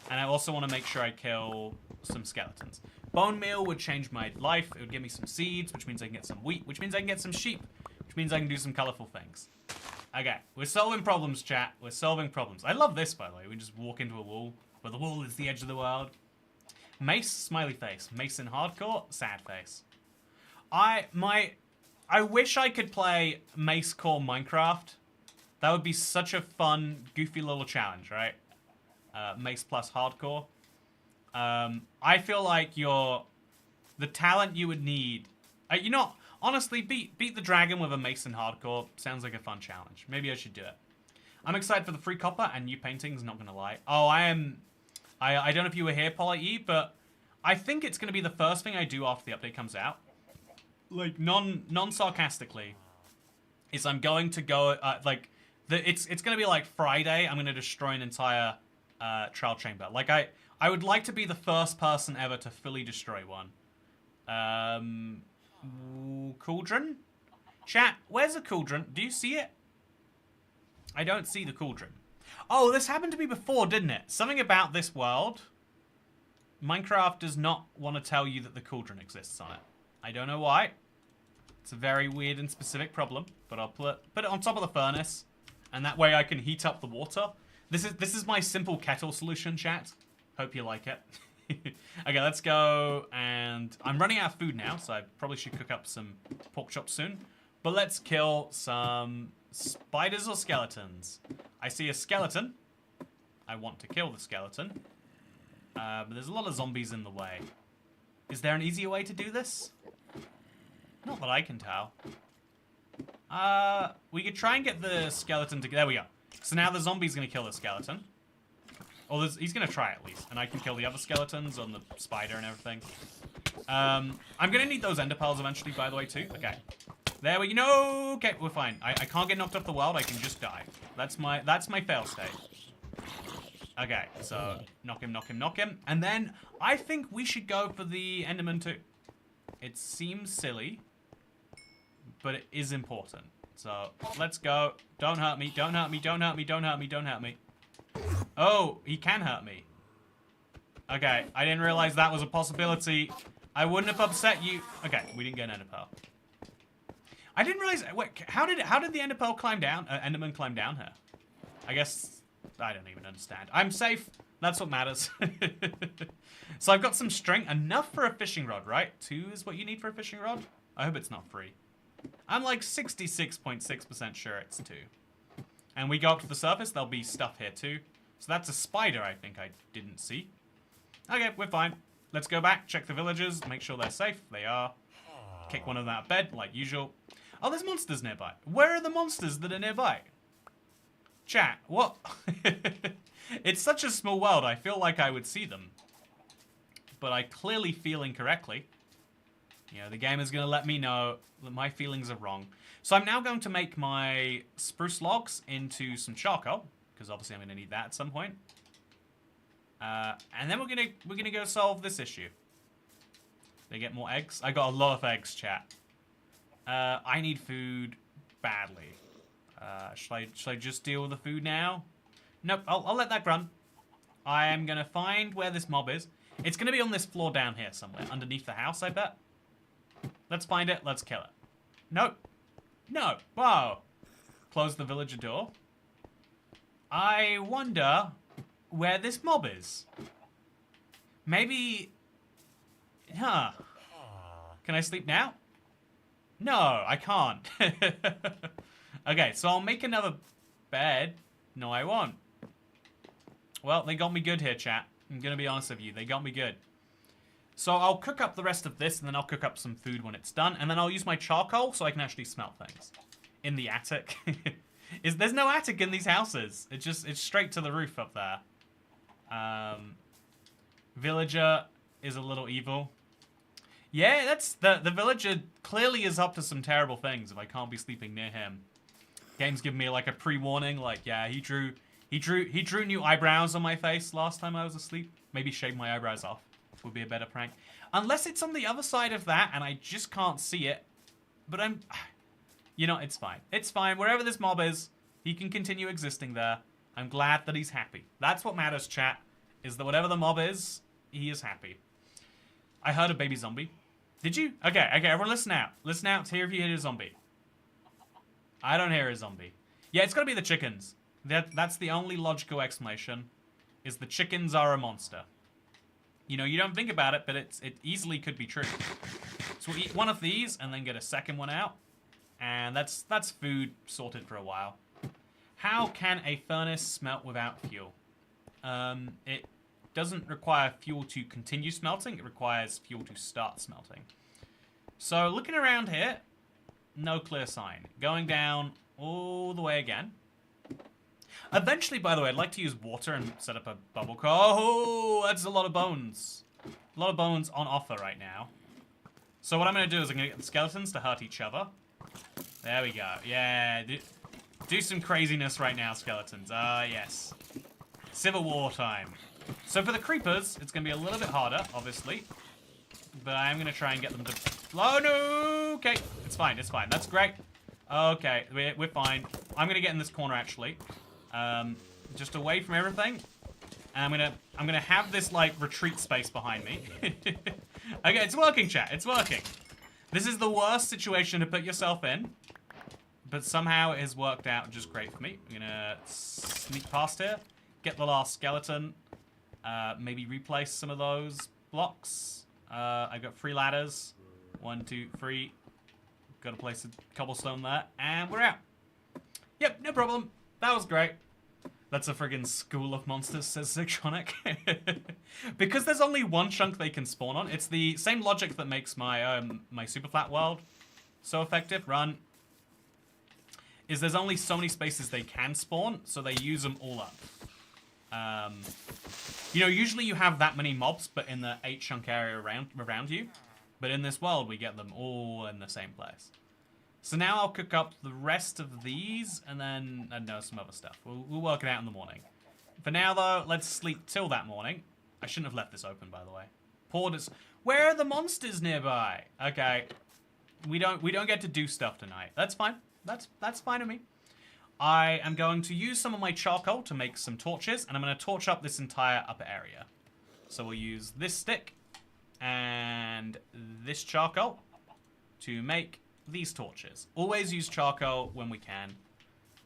And I also want to make sure I kill some skeletons. Bone meal would change my life. It would give me some seeds, which means I can get some wheat, which means I can get some sheep, which means I can do some colorful things. Okay, we're solving problems, chat. We're solving problems. I love this, by the way. We just walk into a wall, where the wall is the edge of the world. Mace, smiley face. Mace in hardcore, sad face. I wish I could play Mace Core Minecraft. That would be such a fun, goofy little challenge, right? Mace plus hardcore. I feel like the talent you would need You know, honestly, beat the dragon with a mason hardcore sounds like a fun challenge. Maybe I should do it. I'm excited for the free copper and new paintings, not gonna lie. Oh, I don't know if you were here, Polly E, but I think it's gonna be the first thing I do after the update comes out. Like, non-sarcastically, is I'm going to go, it's gonna be like Friday, I'm gonna destroy an entire trial chamber. Like, I would like to be the first person ever to fully destroy one. Cauldron? Chat, where's the cauldron? Do you see it? I don't see the cauldron. Oh, this happened to me before, didn't it? Something about this world. Minecraft does not want to tell you that the cauldron exists on it. I don't know why. It's a very weird and specific problem, but I'll put it on top of the furnace, and that way I can heat up the water. This is my simple kettle solution, chat. Hope you like it. Okay, let's go, and I'm running out of food now, so I probably should cook up some pork chops soon. But let's kill some spiders or skeletons. I see a skeleton. I want to kill the skeleton. But there's a lot of zombies in the way. Is there an easier way to do this? Not that I can tell. We could try and get the skeleton to... There we go. So now the zombie's going to kill the skeleton. Or he's going to try at least. And I can kill the other skeletons on the spider and everything. I'm going to need those ender pearls eventually, by the way, too. Okay. There we go. No! Okay, we're fine. I can't get knocked off the world. I can just die. That's my fail state. Okay, so knock him, knock him, knock him. And then I think we should go for the Enderman too. It seems silly, but it is important. So let's go. Don't hurt me. Don't hurt me. Don't hurt me. Don't hurt me. Don't hurt me. Oh, he can hurt me. Okay, I didn't realize that was a possibility. I wouldn't have upset you. Okay, we didn't get an ender pearl. I didn't realize. Wait, how did the ender pearl climb down? Enderman climb down here? I guess I don't even understand. I'm safe. That's what matters. So I've got some string, enough for a fishing rod, right? 2 is what you need for a fishing rod. I hope it's not free. I'm like 66.6% sure it's 2. And we go up to the surface, there'll be stuff here too. So that's a spider I think I didn't see. Okay, we're fine. Let's go back, check the villagers, make sure they're safe. They are. Kick one of them out of bed, like usual. Oh, there's monsters nearby. Where are the monsters that are nearby? Chat, what? It's such a small world, I feel like I would see them. But I clearly feel incorrectly. You know, the game is going to let me know that my feelings are wrong. So I'm now going to make my spruce logs into some charcoal, because obviously I'm going to need that at some point. And then we're gonna go solve this issue. They get more eggs. I got a lot of eggs, chat. I need food badly. Should I just deal with the food now? Nope, I'll let that run. I am gonna find where this mob is. It's gonna be on this floor down here somewhere, underneath the house, I bet. Let's find it, let's kill it. Nope. No, whoa. Close the villager door. I wonder where this mob is. Maybe... Huh. Can I sleep now? No, I can't. Okay, so I'll make another bed. No, I won't. Well, they got me good here, chat. I'm gonna be honest with you. They got me good. So I'll cook up the rest of this, and then I'll cook up some food when it's done. And then I'll use my charcoal so I can actually smelt things. In the attic. There's no attic in these houses. It's straight to the roof up there. Villager is a little evil. Yeah, that's the villager clearly is up to some terrible things if I can't be sleeping near him. Game's giving me like a pre-warning, like, yeah, he drew new eyebrows on my face last time I was asleep. Maybe shave my eyebrows off would be a better prank. Unless it's on the other side of that and I just can't see it. But you know, it's fine. It's fine. Wherever this mob is, he can continue existing there. I'm glad that he's happy. That's what matters, chat. Is that whatever the mob is, he is happy. I heard a baby zombie. Did you? Okay, everyone listen out. Listen out to hear if you hear a zombie. I don't hear a zombie. Yeah, it's gotta be the chickens. That's the only logical explanation, is the chickens are a monster. You know, you don't think about it, but it easily could be true. So we'll eat one of these and then get a second one out. And that's food sorted for a while. How can a furnace smelt without fuel? It doesn't require fuel to continue smelting. It requires fuel to start smelting. So looking around here, no clear sign. Going down all the way again. Eventually, by the way, I'd like to use water and set up a bubble core. Oh, that's a lot of bones. A lot of bones on offer right now. So what I'm going to do is I'm going to get the skeletons to hurt each other. There we go. Yeah, do some craziness right now, skeletons. Yes. Civil War time. So for the creepers, it's going to be a little bit harder, obviously. But I'm going to try and get them to... Oh, no! Okay, it's fine, it's fine. That's great. Okay, we're fine. I'm going to get in this corner, actually. Just away from everything. And I'm gonna have this, like, retreat space behind me. Okay, it's working, chat. It's working. This is the worst situation to put yourself in. But somehow it has worked out just great for me. I'm gonna sneak past here. Get the last skeleton. Maybe replace some of those blocks. I've got 3 ladders. 1, 2, 3. Gotta place a cobblestone there. And we're out. Yep, no problem. That was great. That's a friggin' school of monsters, says Zigtronic. Because there's only one chunk they can spawn on. It's the same logic that makes my my super flat world so effective. Run. Is there's only so many spaces they can spawn, so they use them all up. You know, usually you have that many mobs, but in the 8 chunk area around you. But in this world, we get them all in the same place. So now I'll cook up the rest of these, and then, I don't know, some other stuff. We'll work it out in the morning. For now, though, let's sleep till that morning. I shouldn't have left this open, by the way. Where are the monsters nearby? Okay. We don't get to do stuff tonight. That's fine. That's fine with me. I am going to use some of my charcoal to make some torches, and I'm going to torch up this entire upper area. So we'll use this stick and this charcoal to make these torches. Always use charcoal when we can.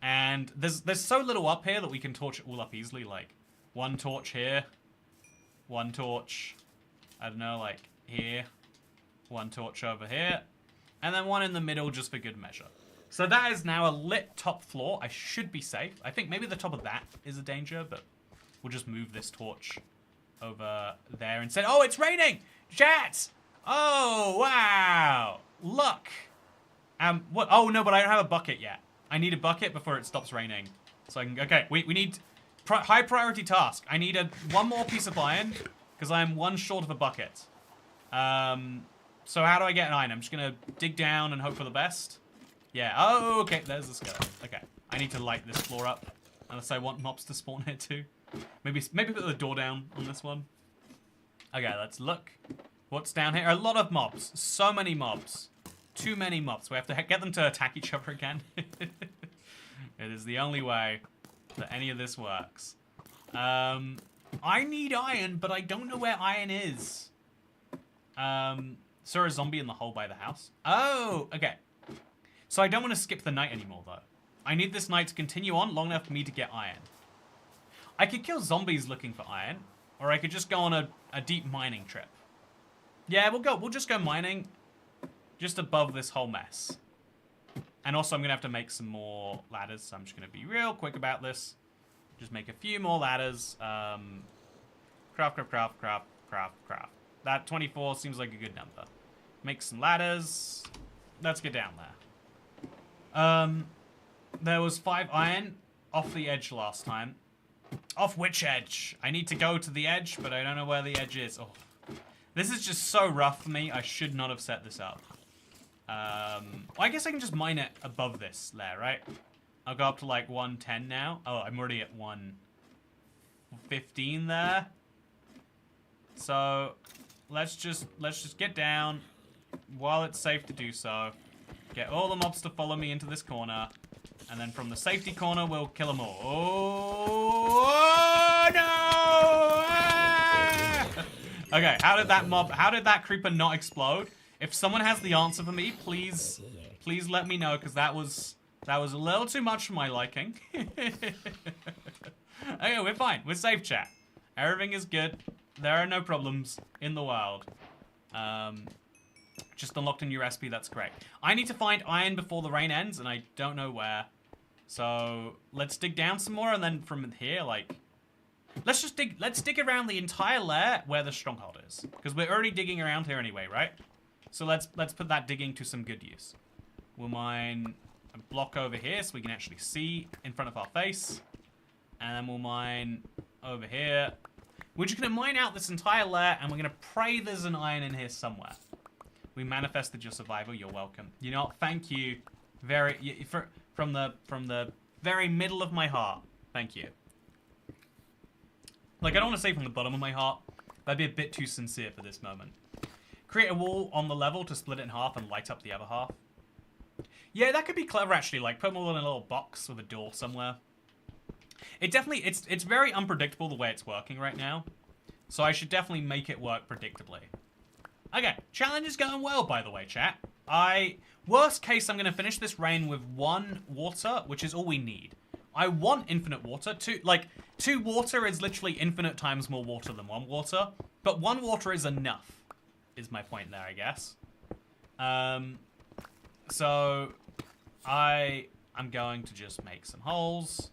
And there's so little up here that we can torch it all up easily. Like, 1 torch here. 1 torch, I don't know, like here. 1 torch over here. And then 1 in the middle just for good measure. So that is now a lit top floor. I should be safe. I think maybe the top of that is a danger, but we'll just move this torch over there instead. Oh, it's raining! Chat! Oh, wow! Look! What? Oh, no, but I don't have a bucket yet. I need a bucket before it stops raining. So I can... Okay, we need... high priority task. I need 1 more piece of iron, because I am 1 short of a bucket. So how do I get an iron? I'm just going to dig down and hope for the best. Yeah. Oh, okay. There's the skeleton. Okay. I need to light this floor up, unless I want mobs to spawn here too. Maybe put the door down on this one. Okay, let's look. What's down here? A lot of mobs. So many mobs. Too many mobs. We have to get them to attack each other again. It is the only way that any of this works. I need iron, but I don't know where iron is. Saw a zombie in the hole by the house. Oh, okay. So I don't want to skip the night anymore, though. I need this night to continue on long enough for me to get iron. I could kill zombies looking for iron, or I could just go on a deep mining trip. Yeah, we'll just go mining just above this whole mess. And also I'm going to have to make some more ladders, so I'm just going to be real quick about this. Just make a few more ladders. Craft. That 24 seems like a good number. Make some ladders. Let's get down there. There was 5 iron off the edge last time. Off which edge? I need to go to the edge, but I don't know where the edge is. Oh. This is just so rough for me. I should not have set this up. I guess I can just mine it above this layer, right? I'll go up to like 110 now. Oh, I'm already at 115 there. So let's just get down while it's safe to do so. Get all the mobs to follow me into this corner. And then from the safety corner, we'll kill them all. Oh, no! Ah! Okay, how did that creeper not explode? If someone has the answer for me, please let me know, because that was a little too much for my liking. Okay, we're fine. We're safe, chat. Everything is good. There are no problems in the world. Just unlocked a new recipe, that's great. I need to find iron before the rain ends, and I don't know where. So, let's dig down some more, and then from here, like... Let's dig around the entire lair where the stronghold is. Because we're already digging around here anyway, right? So let's put that digging to some good use. We'll mine a block over here so we can actually see in front of our face. And then we'll mine over here. We're just going to mine out this entire layer, and we're going to pray there's an iron in here somewhere. We manifested your survival. You're welcome. You know what? Thank you. From the very middle of my heart. Thank you. Like, I don't want to say from the bottom of my heart. That'd be a bit too sincere for this moment. Create a wall on the level to split it in half and light up the other half. Yeah, that could be clever, actually. Like, put them all in a little box with a door somewhere. It definitely, it's very unpredictable the way it's working right now. So I should definitely make it work predictably. Okay, challenge is going well, by the way, chat. Worst case, I'm going to finish this rain with 1 water, which is all we need. I want infinite water. 2 water is literally infinite times more water than 1 water. But 1 water is enough, is my point there, I guess. So I'm going to just make some holes.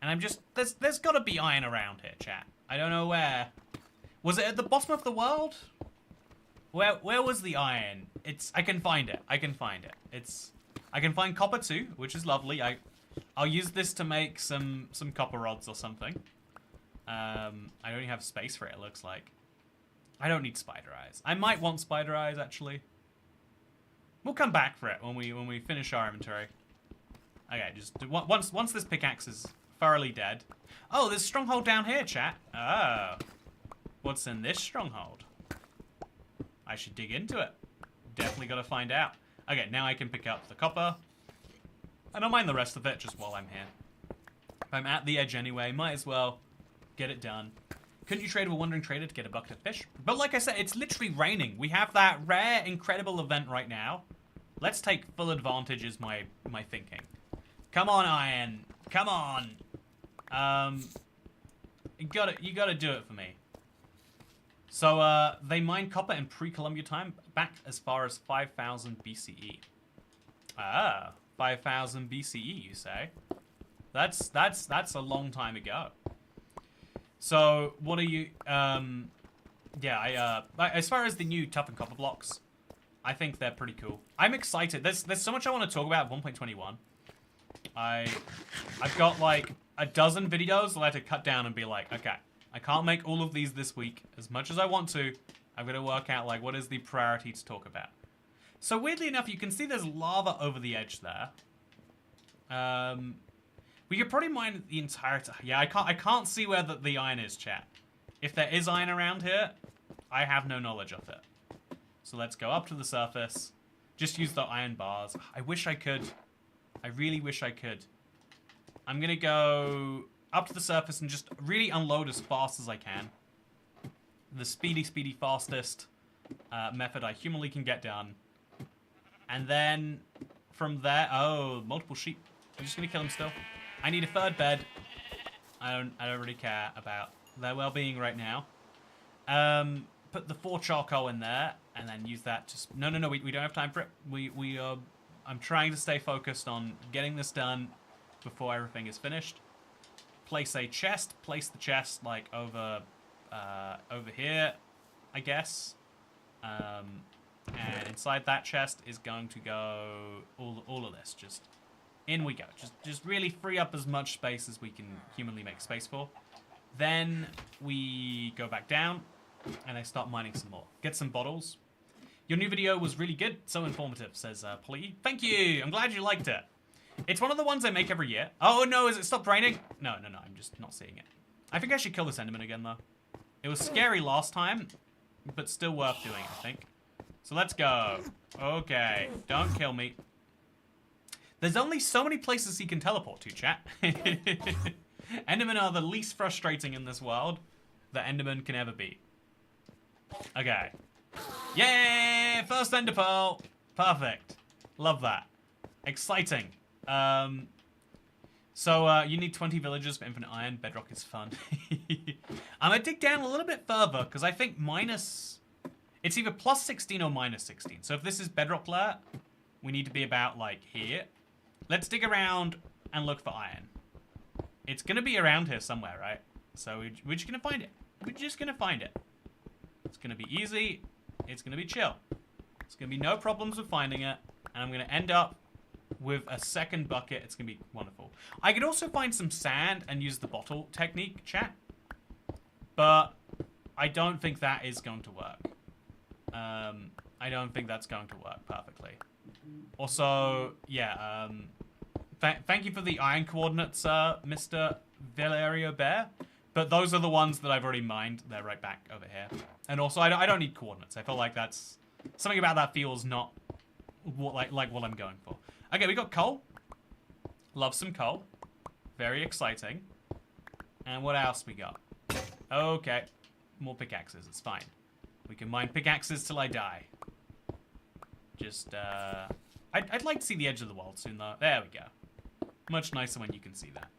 And I'm just, there's got to be iron around here, chat. I don't know where. Was it at the bottom of the world? Where was the iron? I can find it. I can find it. I can find copper too, which is lovely. I'll use this to make some copper rods or something. I don't even have space for it, it looks like. I don't need spider eyes. I might want spider eyes, actually. We'll come back for it when we finish our inventory. Okay, just once this pickaxe is thoroughly dead. Oh, there's a stronghold down here, chat. Oh. What's in this stronghold? I should dig into it. Definitely got to find out. Okay, now I can pick up the copper. I don't mind the rest of it just while I'm here. If I'm at the edge anyway, might as well get it done. Couldn't you trade with a wandering trader to get a bucket of fish? But like I said, it's literally raining. We have that rare, incredible event right now. Let's take full advantage is my thinking. Come on, iron. Come on. You gotta do it for me. So, they mined copper in pre-Columbia time, back as far as 5,000 BCE. Ah, 5,000 BCE, you say? That's a long time ago. So, what are you, yeah, as far as the new toughened copper blocks, I think they're pretty cool. I'm excited. There's so much I want to talk about 1.21. I've got like a dozen videos that I had to cut down and be like, okay, I can't make all of these this week as much as I want to. I'm going to work out like what is the priority to talk about. So weirdly enough, you can see there's lava over the edge there. We could probably mine the entire time. Yeah, I can't see where the iron is, chat. If there is iron around here, I have no knowledge of it. So let's go up to the surface. Just use the iron bars. I wish I could. I really wish I could. I'm gonna go up to the surface and just really unload as fast as I can. The speedy, fastest method I humanly can get done. And then from there, oh, multiple sheep. I'm just gonna kill them still. I need a third bed. I don't really care about their well-being right now. Put the 4 charcoal in there and then use that to... No, we don't have time for it. I'm trying to stay focused on getting this done before everything is finished. Place a chest. Place the chest like over here, I guess. And inside that chest is going to go all of this. Just in we go. Just really free up as much space as we can humanly make space for. Then we go back down and I start mining some more. Get some bottles. Your new video was really good, so informative, says Plee. Thank you. I'm glad you liked it. It's one of the ones I make every year. Oh no, has it stopped raining? No, I'm just not seeing it. I think I should kill this Enderman again though. It was scary last time, but still worth doing, I think. So let's go. Okay, don't kill me. There's only so many places he can teleport to, chat. Endermen are the least frustrating in this world that Enderman can ever be. Okay. Yay! First Ender Pearl. Perfect. Love that. Exciting. So you need 20 villagers for infinite iron. Bedrock is fun. I'm going to dig down a little bit further because I think minus... It's either plus 16 or minus 16. So if this is bedrock layer, we need to be about like here. Let's dig around and look for iron. It's going to be around here somewhere, right? So we're just going to find it. We're just going to find it. It's going to be easy. It's going to be chill. There's going to be no problems with finding it. And I'm going to end up with a second bucket. It's going to be wonderful. I could also find some sand and use the bottle technique, chat. But I don't think that is going to work. I don't think that's going to work perfectly. Also, yeah, thank you for the iron coordinates, Mr. Valerio Bear. But those are the ones that I've already mined. They're right back over here. And also, I don't need coordinates. I feel like that's... Something about that feels not like what I'm going for. Okay, we got coal. Love some coal. Very exciting. And what else we got? Okay. More pickaxes. It's fine. We can mine pickaxes till I die. Just, I'd like to see the edge of the world soon, though. There we go. Much nicer when you can see that.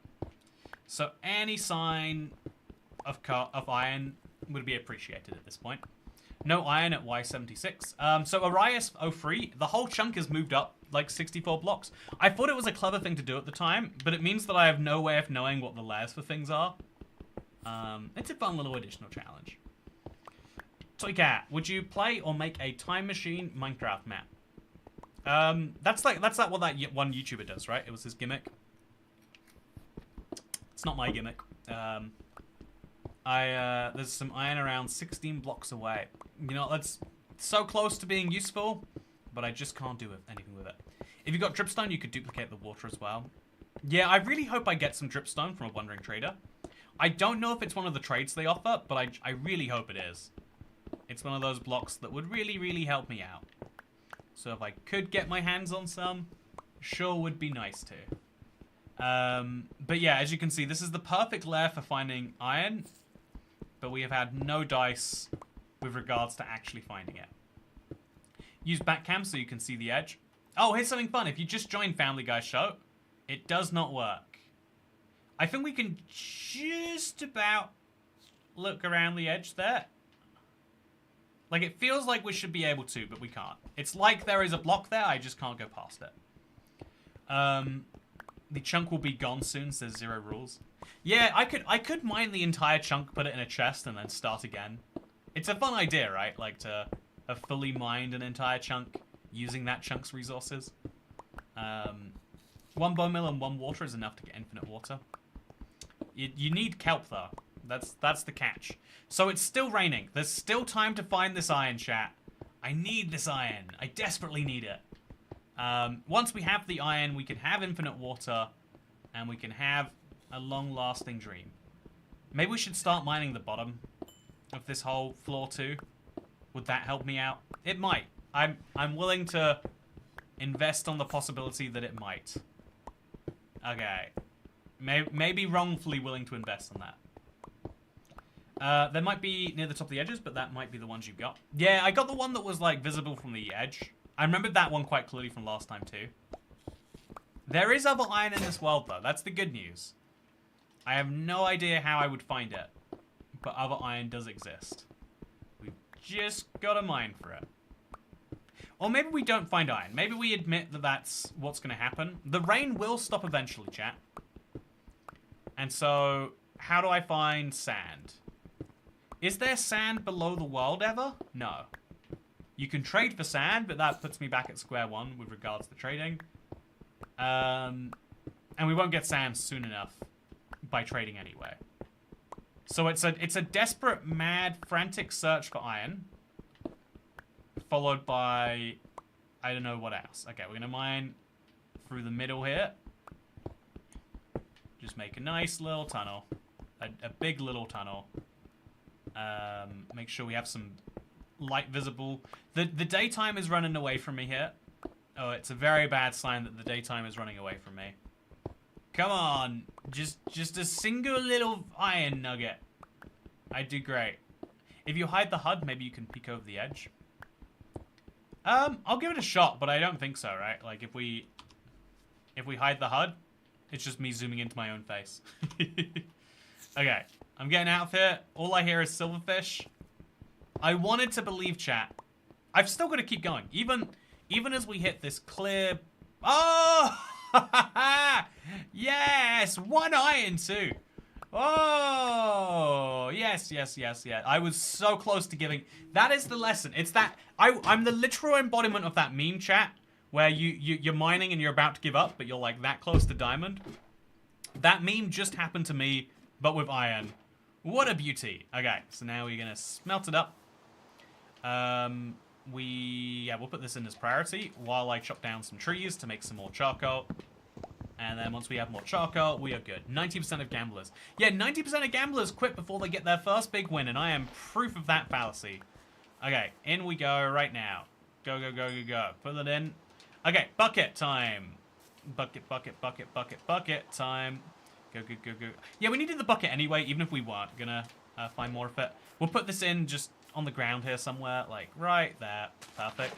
So any sign of iron would be appreciated at this point. No iron at Y76. So Arias 03, the whole chunk has moved up like 64 blocks. I thought it was a clever thing to do at the time, but it means that I have no way of knowing what the layers for things are. It's a fun little additional challenge. Toy Cat, would you play or make a time machine Minecraft map? That's like what that one YouTuber does, right? It was his gimmick. It's not my gimmick. There's some iron around 16 blocks away. You know, that's so close to being useful, but I just can't do anything with it. If you got dripstone, you could duplicate the water as well. Yeah, I really hope I get some dripstone from a wandering trader. I don't know if it's one of the trades they offer, but I really hope it is. It's one of those blocks that would really, really help me out. So if I could get my hands on some, sure would be nice to. But yeah, as you can see, this is the perfect lair for finding iron, but we have had no dice with regards to actually finding it. Use backcam so you can see the edge. Oh, here's something fun. If you just joined Family Guy Show, it does not work. I think we can just about look around the edge there. Like, it feels like we should be able to, but we can't. It's like there is a block there, I just can't go past it. The chunk will be gone soon, says Zero Rules. Yeah, I could mine the entire chunk, put it in a chest, and then start again. It's a fun idea, right? Like, to have fully mined an entire chunk using that chunk's resources. One bone meal and one water is enough to get infinite water. You need kelp, though. That's the catch. So it's still raining. There's still time to find this iron, chat. I need this iron. I desperately need it. Once we have the iron, we can have infinite water, and we can have a long-lasting dream. Maybe we should start mining the bottom of this whole floor too. Would that help me out? It might. I'm willing to invest on the possibility that it might. Okay. Maybe wrongfully willing to invest on that. There might be near the top of the edges, but that might be the ones you got. Yeah, I got the one that was like visible from the edge. I remembered that one quite clearly from last time too. There is other iron in this world though. That's the good news. I have no idea how I would find it, but other iron does exist. We've just got to mine for it. Or maybe we don't find iron. Maybe we admit that that's what's going to happen. The rain will stop eventually, chat. And so, how do I find sand? Is there sand below the world ever? No. You can trade for sand, but that puts me back at square one with regards to trading. And we won't get sand soon enough by trading anyway. So it's a desperate, mad, frantic search for iron. Followed by, I don't know what else. Okay, we're going to mine through the middle here. Just make a nice little tunnel. A big little tunnel. Make sure we have some light visible. The daytime is running away from me here. Oh, it's a very bad sign that the daytime is running away from me. Come on. Just a single little iron nugget. I'd do great. If you hide the HUD, maybe you can peek over the edge. I'll give it a shot, but I don't think so, right? Like, if we hide the HUD, it's just me zooming into my own face. Okay, I'm getting out of here. All I hear is silverfish. I wanted to believe, chat. I've still got to keep going. Even as we hit this clear... Oh! Yes! 1 iron, too. Oh, yes, yes, yes, yes. I was so close to giving. That is the lesson. It's that I'm the literal embodiment of that meme chat where you're mining and you're about to give up, but you're like that close to diamond. That meme just happened to me, but with iron. What a beauty. Okay, so now we're gonna smelt it up. We'll put this in as priority while I chop down some trees to make some more charcoal. And then once we have more charcoal, we are good. 90% of gamblers. Yeah, 90% of gamblers quit before they get their first big win, and I am proof of that fallacy. Okay, in we go right now. Go, go, go, go, go. Put it in. Okay, bucket time. Bucket, bucket, bucket, bucket, bucket time. Go, go, go, go. Yeah, we needed the bucket anyway, even if we weren't gonna find more of it. We'll put this in just on the ground here somewhere, like right there. Perfect.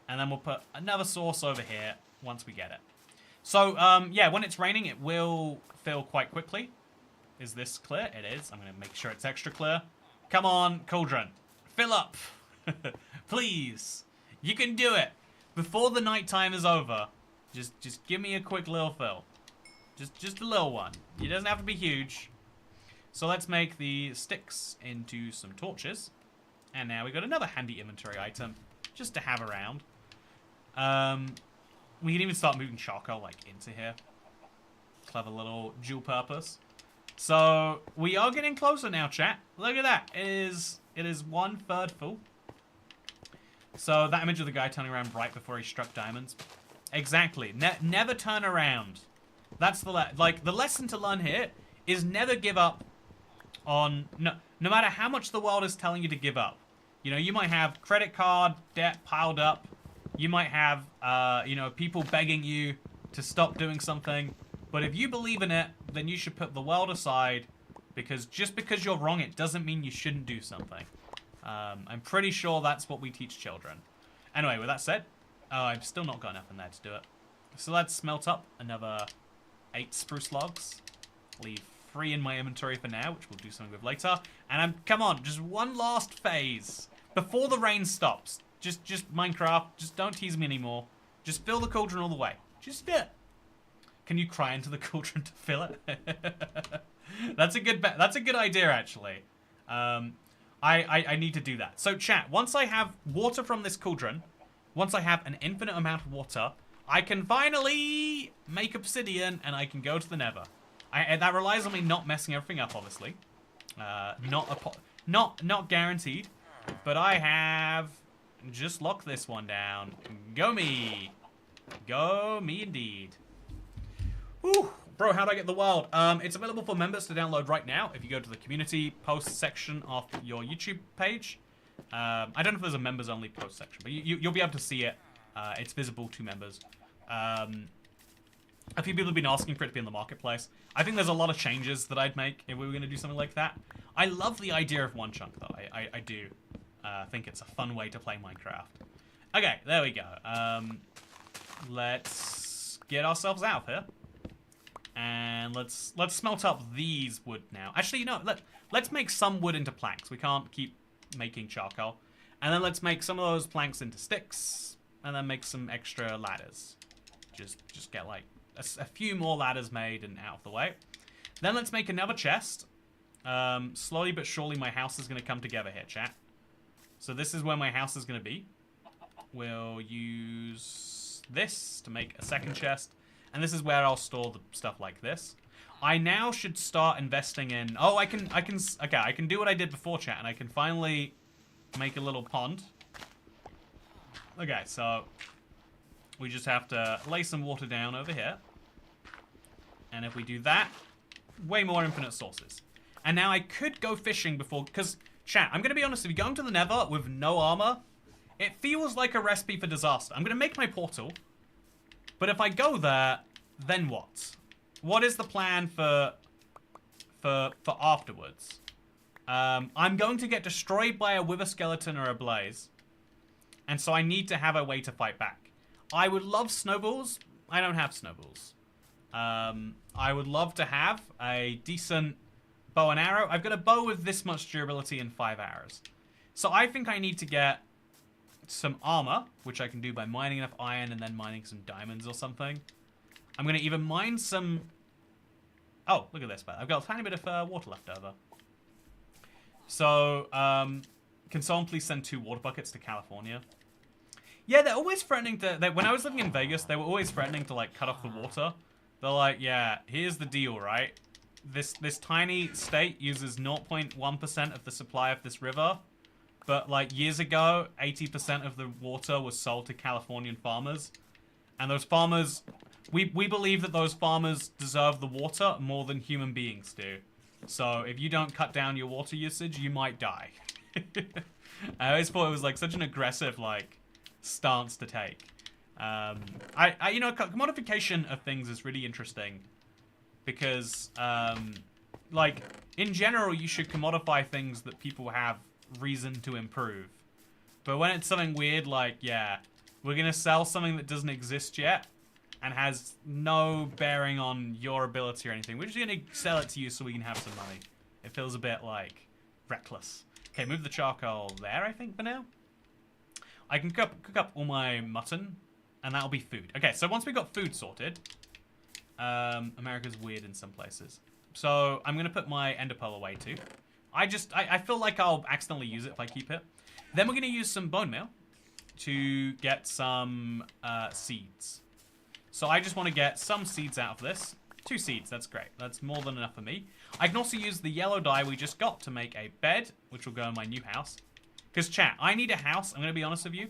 And then we'll put another source over here once we get it. So, yeah, when it's raining, it will fill quite quickly. Is this clear? It is. I'm going to make sure it's extra clear. Come on, cauldron. Fill up. Please. You can do it. Before the nighttime is over, just give me a quick little fill. Just a little one. It doesn't have to be huge. So let's make the sticks into some torches. And now we got another handy inventory item just to have around. We can even start moving charcoal, like, into here. Clever little dual purpose. So, we are getting closer now, chat. Look at that. It is 1/3 full. So, that image of the guy turning around right before he struck diamonds. Exactly. Never turn around. That's the lesson to learn here is never give up on... No matter how much the world is telling you to give up. You know, you might have credit card debt piled up. You might have, people begging you to stop doing something. But if you believe in it, then you should put the world aside. Because just because you're wrong, it doesn't mean you shouldn't do something. I'm pretty sure that's what we teach children. Anyway, with that said, I've still not got enough in there to do it. So let's smelt up another 8 spruce logs. Leave 3 in my inventory for now, which we'll do something with later. And come on, just one last phase. Before the rain stops. Just Minecraft. Just don't tease me anymore. Just fill the cauldron all the way. Just do it. Can you cry into the cauldron to fill it? That's a good idea, actually. I need to do that. So, chat. Once I have water from this cauldron, once I have an infinite amount of water, I can finally make obsidian, and I can go to the Nether. That relies on me not messing everything up, obviously. Not guaranteed, but I have. Just lock this one down. Go me. Go me indeed. Whew. Bro, how'd I get the world? It's available for members to download right now if you go to the community post section of your YouTube page. I don't know if there's a members only post section, but you'll be able to see it. It's visible to members. A few people have been asking for it to be in the marketplace. I think there's a lot of changes that I'd make if we were going to do something like that. I love the idea of one chunk, though. I do. I think it's a fun way to play Minecraft. Okay, there we go. Let's get ourselves out here. And let's smelt up these wood now. Actually, you know, let's make some wood into planks. We can't keep making charcoal. And then let's make some of those planks into sticks. And then make some extra ladders. Just get like a few more ladders made and out of the way. Then let's make another chest. Slowly but surely my house is going to come together here, chat. So this is where my house is going to be. We'll use this to make a second chest. And this is where I'll store the stuff like this. I now should start investing in... Oh, I can do what I did before, chat. And I can finally make a little pond. Okay, so... we just have to lay some water down over here. And if we do that, way more infinite sources. And now I could go fishing before... because... chat, I'm going to be honest, if you're going to the Nether with no armor, it feels like a recipe for disaster. I'm going to make my portal, but if I go there, then what? What is the plan for afterwards? I'm going to get destroyed by a wither skeleton or a blaze, and so I need to have a way to fight back. I would love snowballs. I don't have snowballs. I would love to have a decent... bow and arrow. I've got a bow with this much durability and 5 arrows. So I think I need to get some armor, which I can do by mining enough iron and then mining some diamonds or something. I'm going to either mine some Oh, look at this. I've got a tiny bit of water left over. So, can someone please send 2 water buckets to California? Yeah, they're always threatening to... when I was living in Vegas, they were always threatening to, like, cut off the water. They're like, yeah, here's the deal, right? This tiny state uses 0.1% of the supply of this river. But, like, years ago, 80% of the water was sold to Californian farmers. And those farmers... We believe that those farmers deserve the water more than human beings do. So, if you don't cut down your water usage, you might die. I always thought it was, like, such an aggressive, like... stance to take. You know, commodification of things is really interesting because, like, in general, you should commodify things that people have reason to improve. But when it's something weird, like, yeah, we're gonna sell something that doesn't exist yet and has no bearing on your ability or anything. We're just gonna sell it to you so we can have some money. It feels a bit, like, reckless. Okay, move the charcoal there, I think, for now. I can cook up all my mutton, and that'll be food. Okay, so once we got food sorted, America's weird in some places. So I'm gonna put my ender pearl away too. I feel like I'll accidentally use it if I keep it. Then we're gonna use some bone meal to get some seeds. So I just want to get some seeds out of this. 2 seeds, that's great. That's more than enough for me. I can also use the yellow dye we just got to make a bed, which will go in my new house. Because chat, I need a house. I'm gonna be honest with you.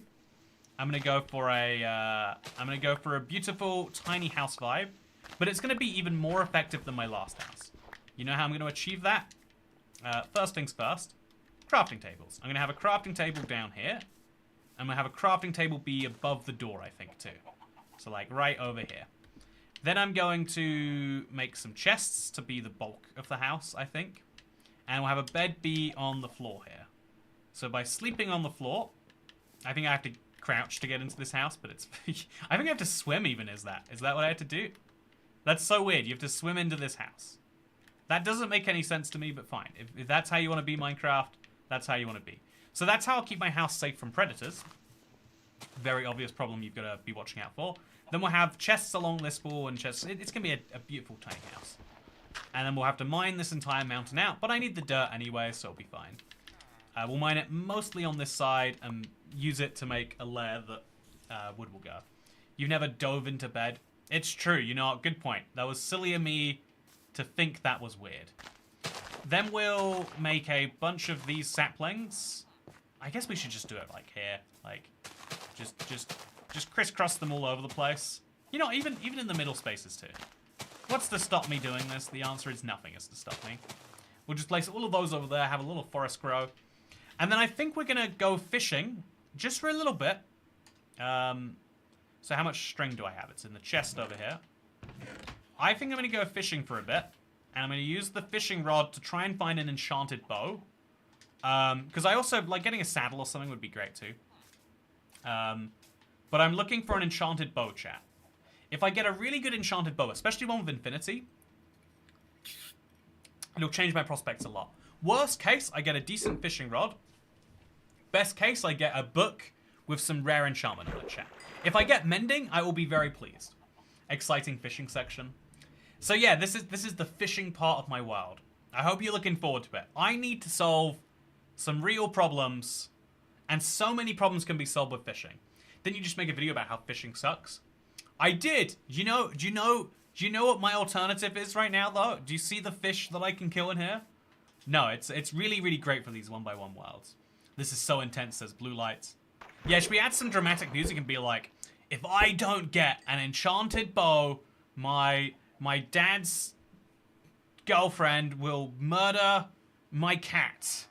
I'm gonna go for a beautiful tiny house vibe, but it's gonna be even more effective than my last house. You know how I'm gonna achieve that? First things first, crafting tables. I'm gonna have a crafting table down here. I'm gonna have a crafting table be above the door, I think, too. So like right over here. Then I'm going to make some chests to be the bulk of the house, I think. And we'll have a bed be on the floor here. So by sleeping on the floor, I think I have to crouch to get into this house, but it's... I think I have to swim even, is that what I have to do? That's so weird. You have to swim into this house. That doesn't make any sense to me, but fine. If that's how you want to be Minecraft, that's how you want to be. So that's how I'll keep my house safe from predators. Very obvious problem you've got to be watching out for. Then we'll have chests along this wall and chests. It's going to be a beautiful tiny house. And then we'll have to mine this entire mountain out, but I need the dirt anyway, so it'll be fine. We'll mine it mostly on this side and use it to make a lair that wood will go. You've never dove into bed? It's true, you know, good point. That was silly of me to think that was weird. Then we'll make a bunch of these saplings. I guess we should just do it like here. Like, just crisscross them all over the place. You know, even in the middle spaces too. What's to stop me doing this? The answer is nothing is to stop me. We'll just place all of those over there, have a little forest grow. And then I think we're going to go fishing just for a little bit. So how much string do I have? It's in the chest over here. I think I'm going to go fishing for a bit. And I'm going to use the fishing rod to try and find an enchanted bow. Because I also, like, getting a saddle or something would be great too. But I'm looking for an enchanted bow, chat. If I get a really good enchanted bow, especially one with infinity, it'll change my prospects a lot. Worst case, I get a decent fishing rod. Best case, I get a book with some rare enchantment on it, chat. If I get mending, I will be very pleased. Exciting fishing section. So yeah, this is the fishing part of my world. I hope you're looking forward to it. I need to solve some real problems, and so many problems can be solved with fishing. Didn't you just make a video about how fishing sucks? I did. Do you know what my alternative is right now, though? Do you see the fish that I can kill in here? No, it's really, really great for these 1x1 worlds. This is so intense, says Blue Lights. Yeah, should we add some dramatic music and be like, if I don't get an enchanted bow, my dad's girlfriend will murder my cat.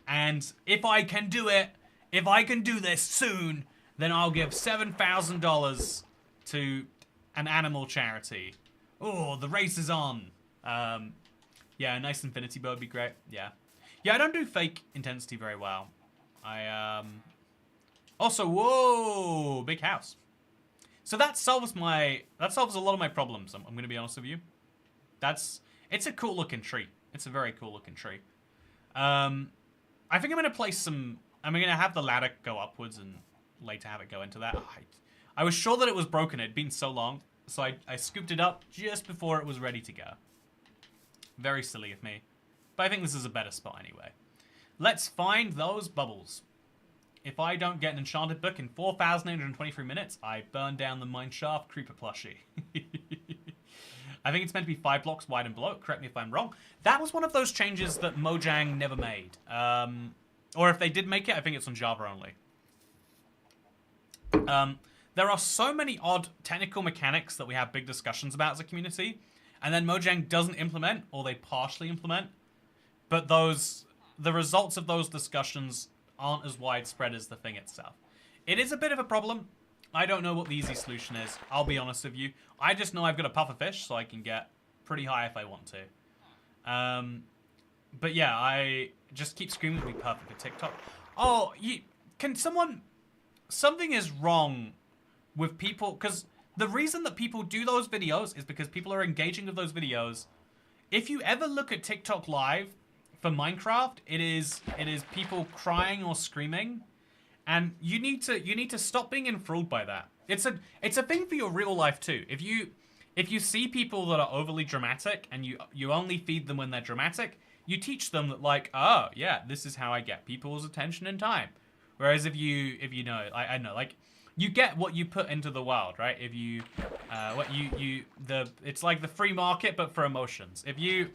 And if I can do it, if I can do this soon, then I'll give $7,000 to an animal charity. Oh, the race is on. Yeah, a nice infinity bow would be great. Yeah. Yeah, I don't do fake intensity very well. Also, whoa, big house. So that solves a lot of my problems. I'm going to be honest with you. It's a cool looking tree. It's a very cool looking tree. I think I'm going to place I'm going to have the ladder go upwards and later have it go into that. I was sure that it was broken. It'd been so long. So I scooped it up just before it was ready to go. Very silly of me. But I think this is a better spot anyway. Let's find those bubbles. If I don't get an enchanted book in 4,823 minutes, I burn down the mineshaft creeper plushie. I think it's meant to be 5 blocks wide and below. Correct me if I'm wrong. That was one of those changes that Mojang never made. Or if they did make it, I think it's on Java only. There are so many odd technical mechanics that we have big discussions about as a community, and then Mojang doesn't implement, or they partially implement. But the results of those discussions aren't as widespread as the thing itself. It is a bit of a problem. I don't know what the easy solution is. I'll be honest with you. I just know I've got a puffer fish, so I can get pretty high if I want to. But yeah, I just keep screaming to be perfect for TikTok. Oh, can someone... Something is wrong with people, because the reason that people do those videos is because people are engaging with those videos. If you ever look at TikTok Live for Minecraft, it is people crying or screaming, and you need to stop being enthralled by that. It's a thing for your real life too. If you see people that are overly dramatic and you only feed them when they're dramatic, you teach them that, like, oh yeah, this is how I get people's attention in time. Whereas if you know, I know, like, you get what you put into the world, right? If you, it's like the free market, but for emotions. If you're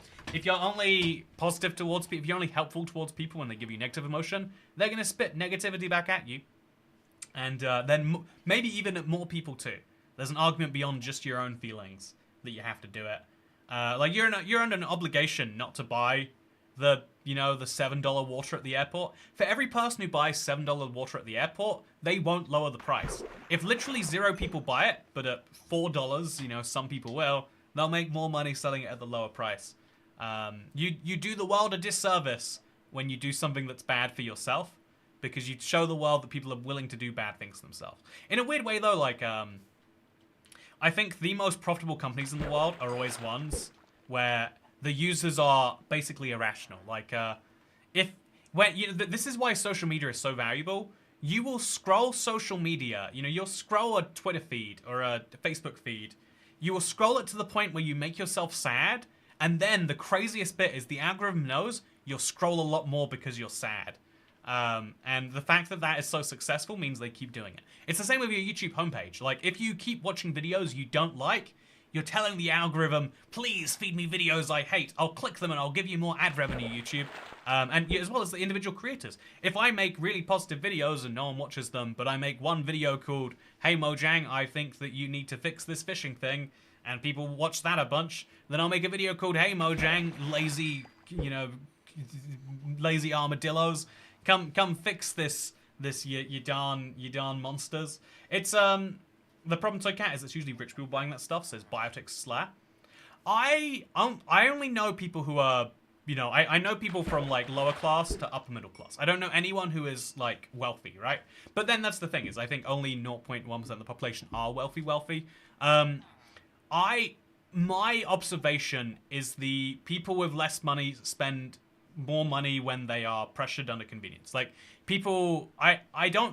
only positive towards people, if you're only helpful towards people when they give you negative emotion, they're gonna spit negativity back at you, and then maybe even at more people too. There's an argument beyond just your own feelings that you have to do it. Like you're under an obligation not to buy the $7 water at the airport. For every person who buys $7 water at the airport, they won't lower the price. If literally 0 people buy it, but at $4, some people will, they'll make more money selling it at the lower price. You do the world a disservice when you do something that's bad for yourself, because you show the world that people are willing to do bad things themselves. In a weird way though, like, I think the most profitable companies in the world are always ones where the users are basically irrational. Like, this is why social media is so valuable. You will scroll social media. You'll scroll a Twitter feed or a Facebook feed. You will scroll it to the point where you make yourself sad, and then the craziest bit is the algorithm knows you'll scroll a lot more because you're sad. And the fact that that is so successful means they keep doing it. It's the same with your YouTube homepage. Like, if you keep watching videos you don't like, you're telling the algorithm, please feed me videos I hate. I'll click them and I'll give you more ad revenue, YouTube. And as well as the individual creators. If I make really positive videos and no one watches them, but I make one video called, hey Mojang, I think that you need to fix this fishing thing, and people watch that a bunch, then I'll make a video called, hey Mojang, lazy armadillos, come fix this, you darn monsters. It's, the problem Toy Cat is it's usually rich people buying that stuff, says Biotic Slayer. I only know people who are, I know people from, like, lower class to upper middle class. I don't know anyone who is, like, wealthy, right? But then that's the thing, is I think only 0.1% of the population are wealthy. My observation is the people with less money spend more money when they are pressured under convenience. Like, people,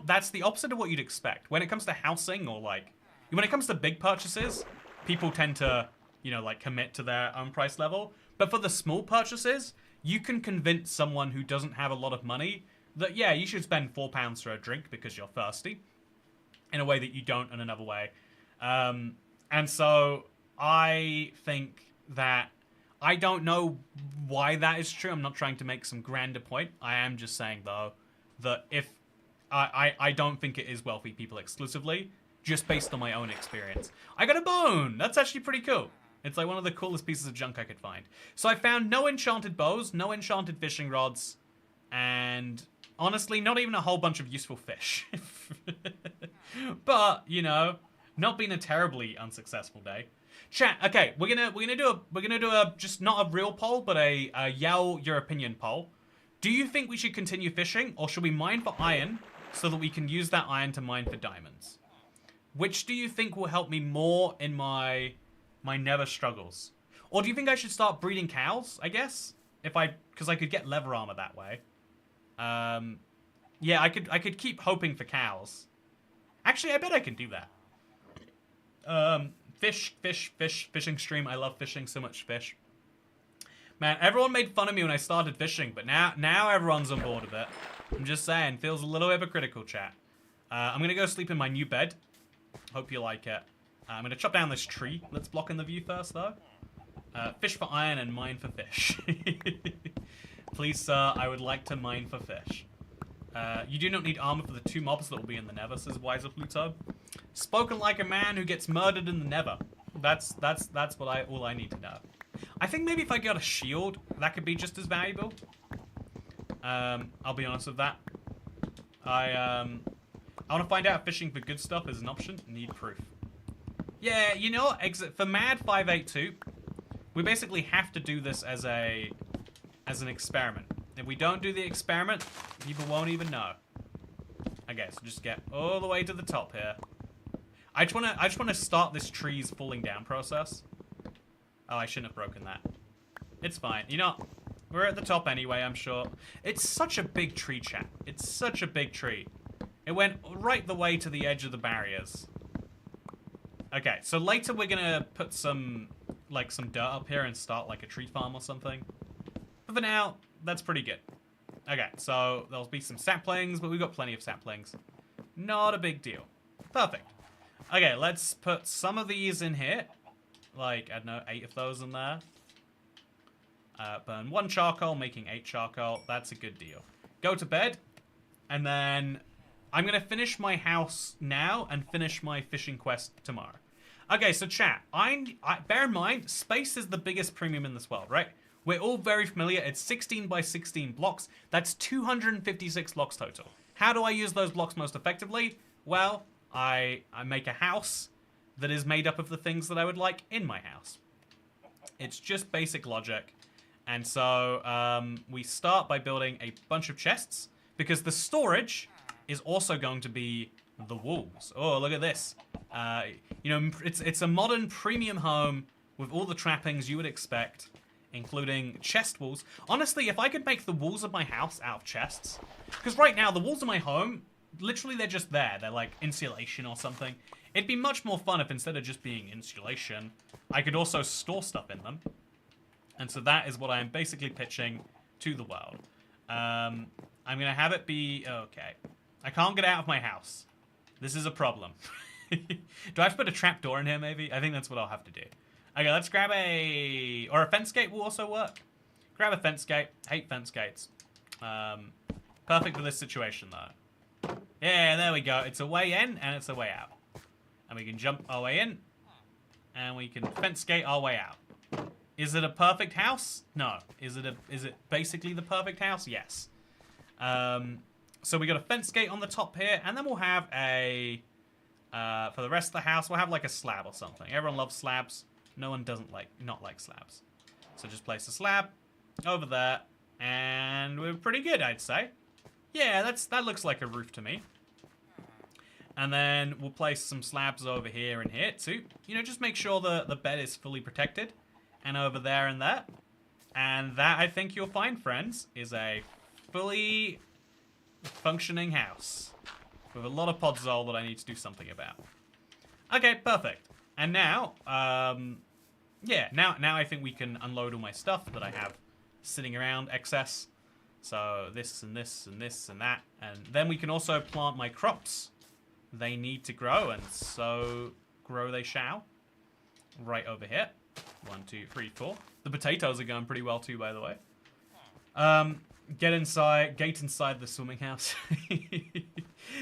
that's the opposite of what you'd expect. When it comes to housing or, like, when it comes to big purchases, people tend to, like, commit to their own price level. But for the small purchases, you can convince someone who doesn't have a lot of money that, yeah, you should spend £4 for a drink because you're thirsty, in a way that you don't in another way. And so I think that, I don't know why that is true. I'm not trying to make some grander point. I am just saying, though, that if I don't think it is wealthy people exclusively, just based on my own experience. I got a bone! That's actually pretty cool. It's like one of the coolest pieces of junk I could find. So I found no enchanted bows, no enchanted fishing rods, and honestly, not even a whole bunch of useful fish. But, not been a terribly unsuccessful day. Chat, okay, we're gonna do a just not a real poll, but a yell your opinion poll. Do you think we should continue fishing, or should we mine for iron so that we can use that iron to mine for diamonds? Which do you think will help me more in my nether struggles? Or do you think I should start breeding cows, I guess? Because I could get leather armor that way. Yeah, I could keep hoping for cows. Actually, I bet I can do that. Fishing stream. I love fishing, so much fish. Man, everyone made fun of me when I started fishing, but now everyone's on board with it. I'm just saying, feels a little hypocritical, chat. I'm gonna go sleep in my new bed. Hope you like it. I'm gonna chop down this tree that's blocking the view first, though. Fish for iron and mine for fish. Please, sir, I would like to mine for fish. You do not need armor for the 2 mobs that will be in the Nether, says Wiser Pluto. Spoken like a man who gets murdered in the Nether. That's what all I need to know. I think maybe if I got a shield, that could be just as valuable. I'll be honest with that. I want to find out if fishing for good stuff is an option. Need proof. Yeah, you know what? For Mad582, we basically have to do this as an experiment. If we don't do the experiment, people won't even know. Okay, so just get all the way to the top here. I just wanna start this tree's falling down process. Oh, I shouldn't have broken that. It's fine. You know, we're at the top anyway, I'm sure. It's such a big tree, chat. It's such a big tree. It went right the way to the edge of the barriers. Okay, so later we're gonna put some dirt up here and start like a tree farm or something. But for now, that's pretty good. Okay, so there'll be some saplings, but we've got plenty of saplings. Not a big deal. Perfect. Okay, let's put some of these in here. Like, I don't know, 8 of those in there. Burn 1 charcoal, making 8 charcoal. That's a good deal. Go to bed, and then I'm going to finish my house now and finish my fishing quest tomorrow. Okay, so chat, bear in mind, space is the biggest premium in this world, right? We're all very familiar. It's 16 by 16 blocks. That's 256 blocks total. How do I use those blocks most effectively? Well, I make a house that is made up of the things that I would like in my house. It's just basic logic. And so we start by building a bunch of chests, because the storage is also going to be the walls. Oh, look at this. You know, it's a modern premium home with all the trappings you would expect, including chest walls. Honestly, if I could make the walls of my house out of chests, because right now the walls of my home, literally they're just there. They're like insulation or something. It'd be much more fun if instead of just being insulation, I could also store stuff in them. And so that is what I am basically pitching to the world. I'm going to have it be... Okay. I can't get out of my house. This is a problem. Do I have to put a trapdoor in here, maybe? I think that's what I'll have to do. Okay, let's grab a... Or a fence gate will also work. Grab a fence gate. Hate fence gates. Perfect for this situation, though. Yeah, there we go. It's a way in, and it's a way out. And we can jump our way in, and we can fence gate our way out. Is it a perfect house? No. Is it basically the perfect house? Yes. So we got a fence gate on the top here, and then we'll have a... for the rest of the house, we'll have like a slab or something. Everyone loves slabs. No one doesn't not like slabs. So just place a slab over there, and we're pretty good, I'd say. Yeah, that looks like a roof to me. And then we'll place some slabs over here and here too. You know, just make sure the bed is fully protected. And over there and there. And that, I think you'll find, friends, is a fully functioning house. With a lot of podzol that I need to do something about. Okay, perfect. And now, yeah, now I think we can unload all my stuff that I have sitting around, excess. So this and this and this and that. And then we can also plant my crops. They need to grow, and so grow they shall. Right over here. 1, 2, 3, 4. The potatoes are going pretty well too, by the way. Gate inside the swimming house.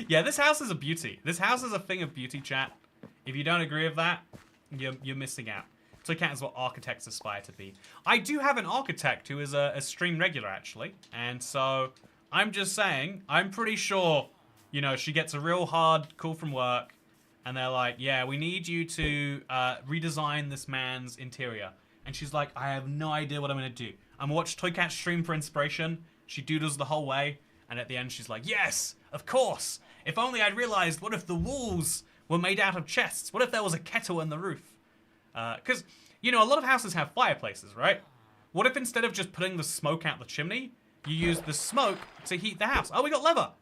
Yeah, this house is a beauty. This house is a thing of beauty, chat. If you don't agree with that, you're missing out. Toycat is what architects aspire to be. I do have an architect who is a stream regular, actually. And so, I'm just saying, I'm pretty sure, you know, she gets a real hard call from work. And they're like, yeah, we need you to redesign this man's interior. And she's like, I have no idea what I'm going to do. I'm going to watch Toycat stream for inspiration. She doodles the whole way. And at the end, she's like, yes, of course. If only I'd realized, what if the walls were made out of chests? What if there was a kettle in the roof? Because, you know, a lot of houses have fireplaces, right? What if instead of just putting the smoke out the chimney, you use the smoke to heat the house? Oh, we got leather.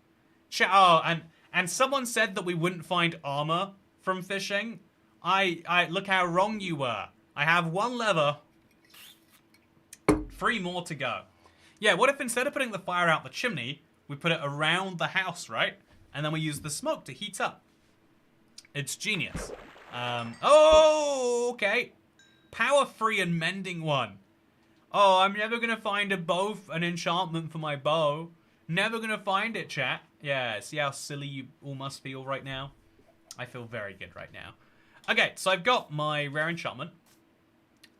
Oh, and someone said that we wouldn't find armor from fishing. I look how wrong you were. I have 1 leather 3 more to go. Yeah, what if instead of putting the fire out the chimney, we put it around the house, right? And then we use the smoke to heat up. It's genius. Oh, okay. Power 3 and mending 1. Oh, I'm never gonna find an enchantment for my bow. Never gonna find it, chat. Yeah, see how silly you all must feel right now? I feel very good right now. Okay, so I've got my rare enchantment.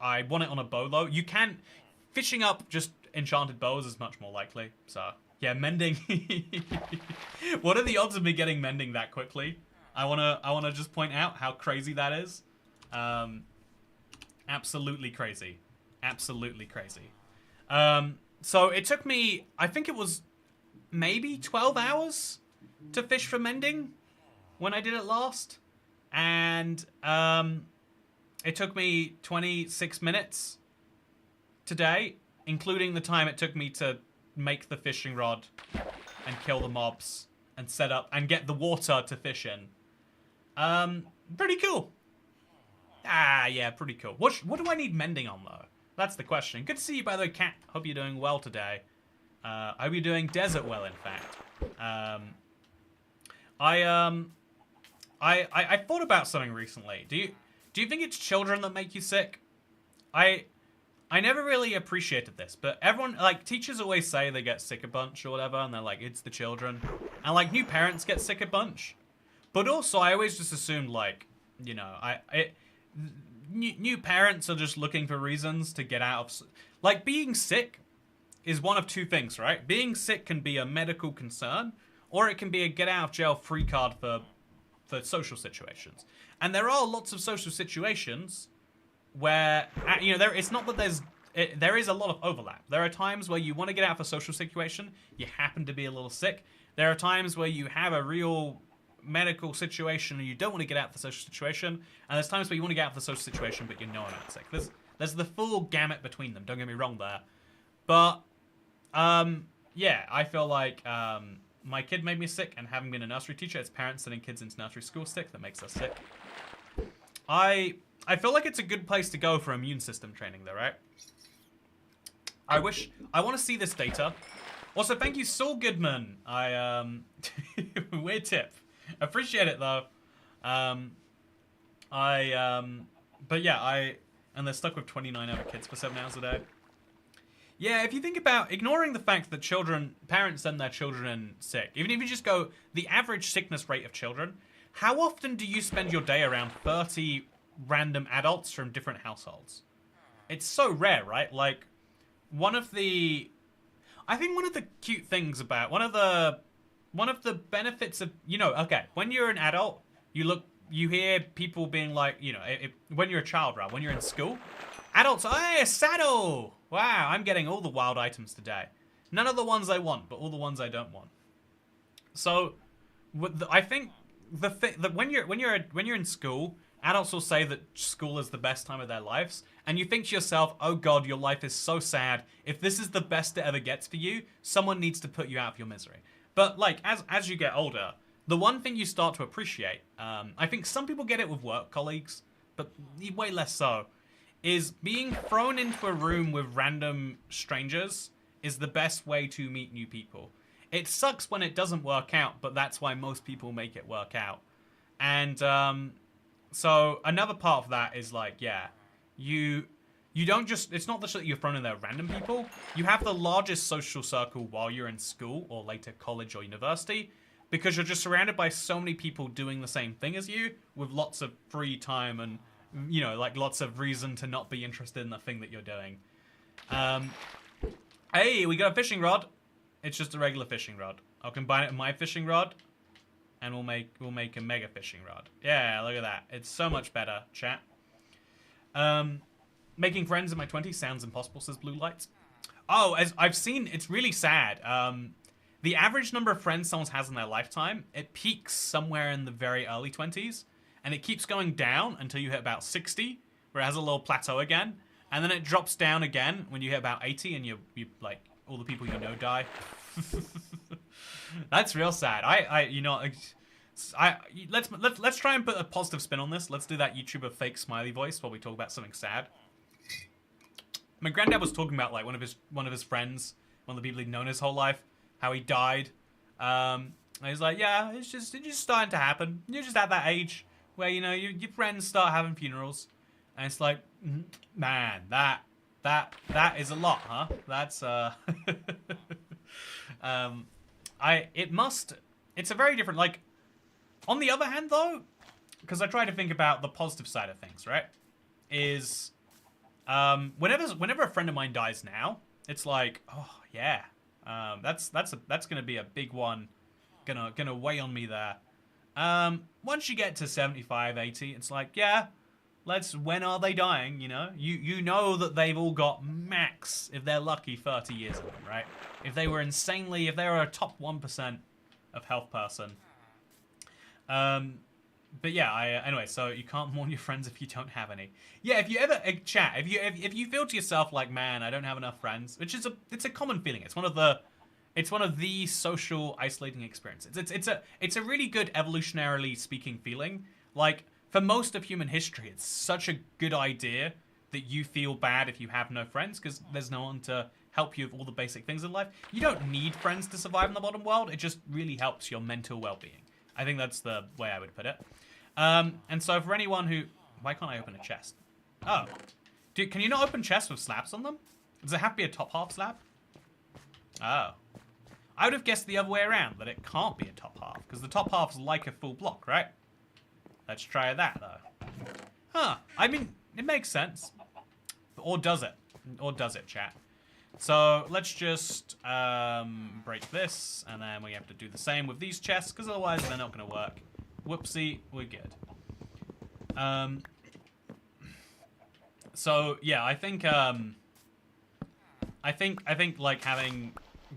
I want it on a bow, though. You can... Fishing up just enchanted bows is much more likely. So, yeah, mending. What are the odds of me getting mending that quickly? I wanna just point out how crazy that is. Absolutely crazy. Absolutely crazy. So it took me, I think it was maybe 12 hours to fish for mending when I did it last. And it took me 26 minutes today, including the time it took me to make the fishing rod and kill the mobs and set up and get the water to fish in. Pretty cool. Ah, yeah, pretty cool. What do I need mending on, though? That's the question. Good to see you, by the way, Cat. Hope you're doing well today. I hope you're doing desert well, in fact. I thought about something recently. Do you think it's children that make you sick? I never really appreciated this, but everyone, like, teachers always say they get sick a bunch or whatever, and they're like, it's the children. And, like, new parents get sick a bunch. But also, I always just assumed, like, you know, new parents are just looking for reasons to get out of... Like, being sick is one of 2 things, right? Being sick can be a medical concern, or it can be a get-out-of-jail-free card for social situations. And there are lots of social situations where, you know, it's not that there is a lot of overlap. There are times where you want to get out of a social situation, you happen to be a little sick. There are times where you have a real medical situation and you don't want to get out of the social situation, and there's times where you want to get out of the social situation but you know you're not sick. There's the full gamut between them, don't get me wrong there. But, yeah, I feel like my kid made me sick, and having been a nursery teacher, it's parents sending kids into nursery school sick that makes us sick. I feel like it's a good place to go for immune system training, though, right? I want to see this data. Also, thank you, Saul Goodman. Weird tip. Appreciate it, though. But yeah, and they're stuck with 29 other kids for 7 hours a day. Yeah, if you think about ignoring the fact that parents send their children sick, even if you just go the average sickness rate of children, how often do you spend your day around 30 random adults from different households? It's so rare, right? Like, I think one of the cute things about, one of the benefits of, you know, okay, when you're an adult, you hear people being like, you know, when you're a child, right, when you're in school, adults, hey, a saddle! Wow, I'm getting all the wild items today. None of the ones I want, but all the ones I don't want. So, I think that when you're in school, adults will say that school is the best time of their lives, and you think to yourself, oh god, your life is so sad. If this is the best it ever gets for you, someone needs to put you out of your misery. But, like, as you get older, the one thing you start to appreciate, I think some people get it with work colleagues, but way less so, is being thrown into a room with random strangers is the best way to meet new people. It sucks when it doesn't work out, but that's why most people make it work out. And, so another part of that is like, yeah, you don't just, it's not just that you're thrown in there random people. You have the largest social circle while you're in school or later college or university, because you're just surrounded by so many people doing the same thing as you with lots of free time and, you know, like lots of reason to not be interested in the thing that you're doing. Hey, we got a fishing rod. It's just a regular fishing rod. I'll combine it with my fishing rod, and we'll make a mega fishing rod. Yeah, look at that. It's so much better, chat. Making friends in my 20s sounds impossible, says Blue Lights. Oh, as I've seen, it's really sad. The average number of friends someone has in their lifetime, it peaks somewhere in the very early 20s, and it keeps going down until you hit about 60, where it has a little plateau again, and then it drops down again when you hit about 80, and you like, all the people you know die. That's real sad. Let's try and put a positive spin on this. Let's do that YouTuber fake smiley voice while we talk about something sad. My granddad was talking about like one of his friends, one of the people he'd known his whole life, how he died. And he's like, yeah, it's just starting to happen. You're just at that age where your friends start having funerals, and it's like, man, that is a lot, huh? That's it's a very different, like, on the other hand though, because I try to think about the positive side of things, right? Is whenever a friend of mine dies now, it's like, oh yeah, that's gonna be a big one, gonna weigh on me there. Once you get to 75, 80, it's like, yeah, when are they dying, You know that they've all got max, if they're lucky, 30 years in them, right? If they were if they were a top 1% of health person. But yeah, anyway, so you can't mourn your friends if you don't have any. Yeah, if you ever, chat, if you feel to yourself like, man, I don't have enough friends, which is it's a common feeling. It's one of the social isolating experiences. It's a really good evolutionarily speaking feeling. Like, for most of human history, it's such a good idea that you feel bad if you have no friends, because there's no one to help you with all the basic things in life. You don't need friends to survive in the modern world. It just really helps your mental well-being. I think that's the way I would put it. And so for anyone who... Why can't I open a chest? Oh. Dude, can you not open chests with slabs on them? Does it have to be a top half slab? Oh. I would have guessed the other way around, that it can't be a top half, because the top half's like a full block, right? Let's try that, though. Huh. I mean, it makes sense. Or does it? Or does it, chat? So, let's just break this, and then we have to do the same with these chests, because otherwise they're not going to work. Whoopsie, we're good. So, yeah, I think like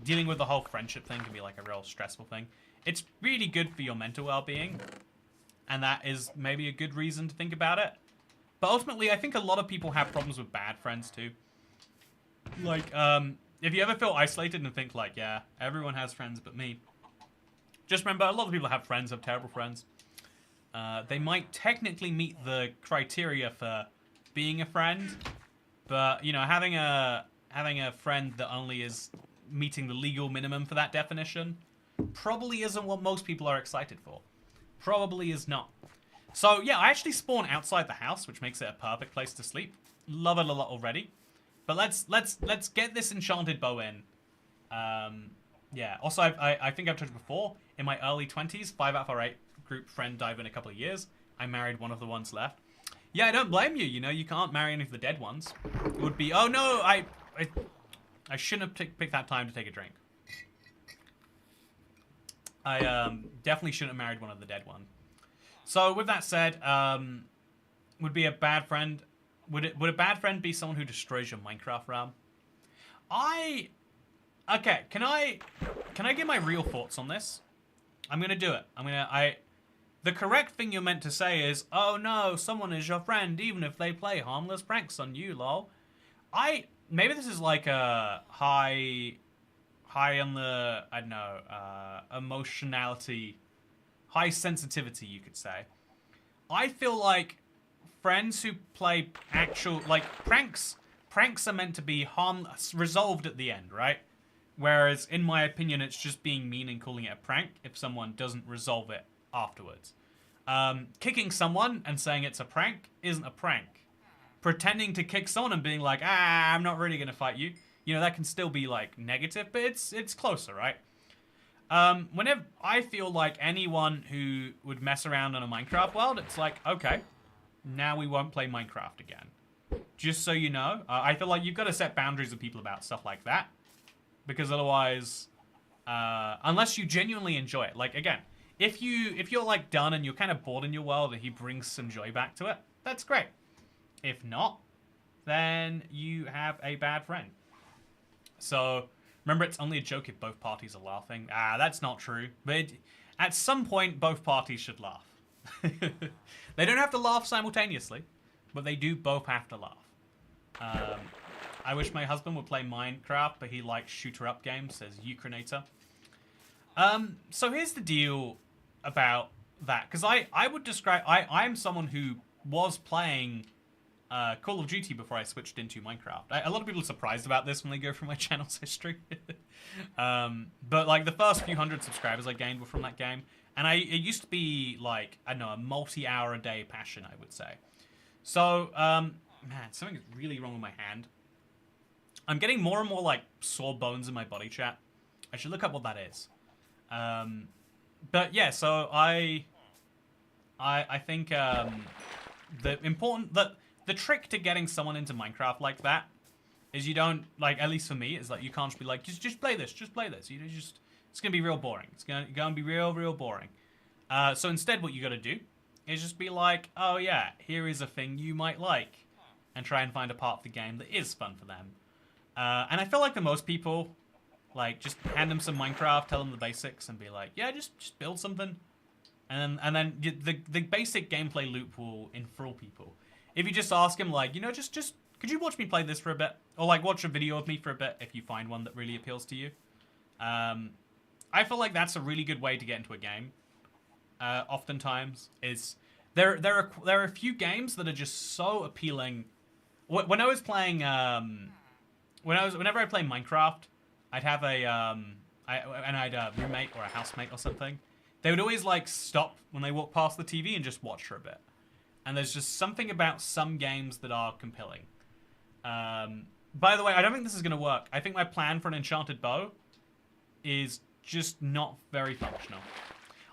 dealing with the whole friendship thing can be like a real stressful thing. It's really good for your mental well-being, and that is maybe a good reason to think about it. But ultimately, I think a lot of people have problems with bad friends too. Like, if you ever feel isolated and think like, yeah, everyone has friends but me, just remember, a lot of people have friends, have terrible friends. They might technically meet the criteria for being a friend, but, having a friend that only is meeting the legal minimum for that definition probably isn't what most people are excited for. Probably is not. So, yeah, I actually spawn outside the house, which makes it a perfect place to sleep. Love it a lot already. But let's get this enchanted bow in. Yeah. Also, I think I've told you before, in my early 20s, 5 out of our 8 group friend died in a couple of years. I married one of the ones left. Yeah, I don't blame you. You can't marry any of the dead ones. It would be, oh no, I shouldn't have picked that time to take a drink. I definitely shouldn't have married one of the dead one. So with that said, would be a bad friend. Would a bad friend be someone who destroys your Minecraft realm? Okay, can I get my real thoughts on this? I'm gonna do it. The correct thing you're meant to say is, oh no, someone is your friend, even if they play harmless pranks on you, lol. Maybe this is like a high on the, I don't know, emotionality, high sensitivity, you could say. I feel like friends who play actual, like, pranks are meant to be resolved at the end, right? Whereas, in my opinion, it's just being mean and calling it a prank if someone doesn't resolve it afterwards. Kicking someone and saying it's a prank isn't a prank. Pretending to kick someone and being like, I'm not really going to fight you, that can still be, like, negative, but it's closer, right? Whenever I feel like anyone who would mess around in a Minecraft world, it's like, okay, now we won't play Minecraft again. Just so you know, I feel like you've got to set boundaries with people about stuff like that. Because otherwise, unless you genuinely enjoy it. Like, again, if you're, like, done and you're kind of bored in your world and he brings some joy back to it, that's great. If not, then you have a bad friend. So, remember, it's only a joke if both parties are laughing. That's not true. But at some point, both parties should laugh. They don't have to laugh simultaneously, but they do both have to laugh. I wish my husband would play Minecraft, but he likes shooter-up games, says Ukrainator. So here's the deal about that. Because I would describe... I'm someone who was playing Call of Duty before I switched into Minecraft. A lot of people are surprised about this when they go through my channel's history. But like the first few hundred subscribers I gained were from that game. And it used to be like, I don't know, a multi-hour a day passion, I would say. So, man, something is really wrong with my hand. I'm getting more and more like sore bones in my body, chat. I should look up what that is. But yeah, so I think the trick to getting someone into Minecraft like that is you don't, like, at least for me, is like you can't just be like, just play this, just play this. You know, it's gonna be real boring. It's gonna be real boring. So instead, what you gotta do is just be like, oh yeah, here is a thing you might like, and try and find a part of the game that is fun for them. And I feel like the most people, like, just hand them some Minecraft, tell them the basics, and be like, yeah, just build something. And then the basic gameplay loop will enthrall people. If you just ask him, like, you know, just could you watch me play this for a bit? Or, like, watch a video of me for a bit if you find one that really appeals to you. I feel like that's a really good way to get into a game. Oftentimes, is there are a few games that are just so appealing. When I was playing, whenever I play Minecraft, I'd have a roommate or a housemate or something. They would always like stop when they walk past the TV and just watch for a bit. And there's just something about some games that are compelling. By the way, I don't think this is going to work. I think my plan for an enchanted bow is just not very functional.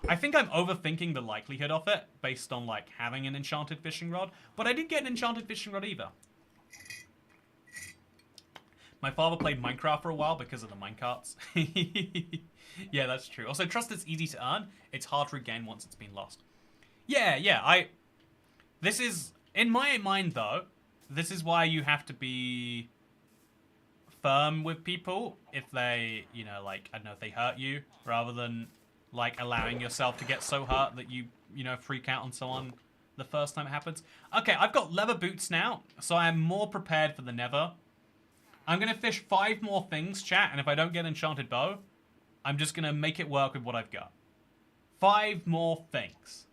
I think I'm overthinking the likelihood of it based on like having an enchanted fishing rod. But I did get an enchanted fishing rod either. My father played Minecraft for a while because of the minecarts. Yeah, that's true. Also, trust is easy to earn. It's hard to regain once it's been lost. Yeah, this is, in my mind though, this is why you have to be firm with people if they, you know, like, I don't know, if they hurt you, rather than, like, allowing yourself to get so hurt that you know, freak out and so on the first time it happens. Okay, I've got leather boots now, so I'm more prepared for the nether. I'm going to fish 5 more things, chat, and if I don't get enchanted bow, I'm just going to make it work with what I've got. 5 more things.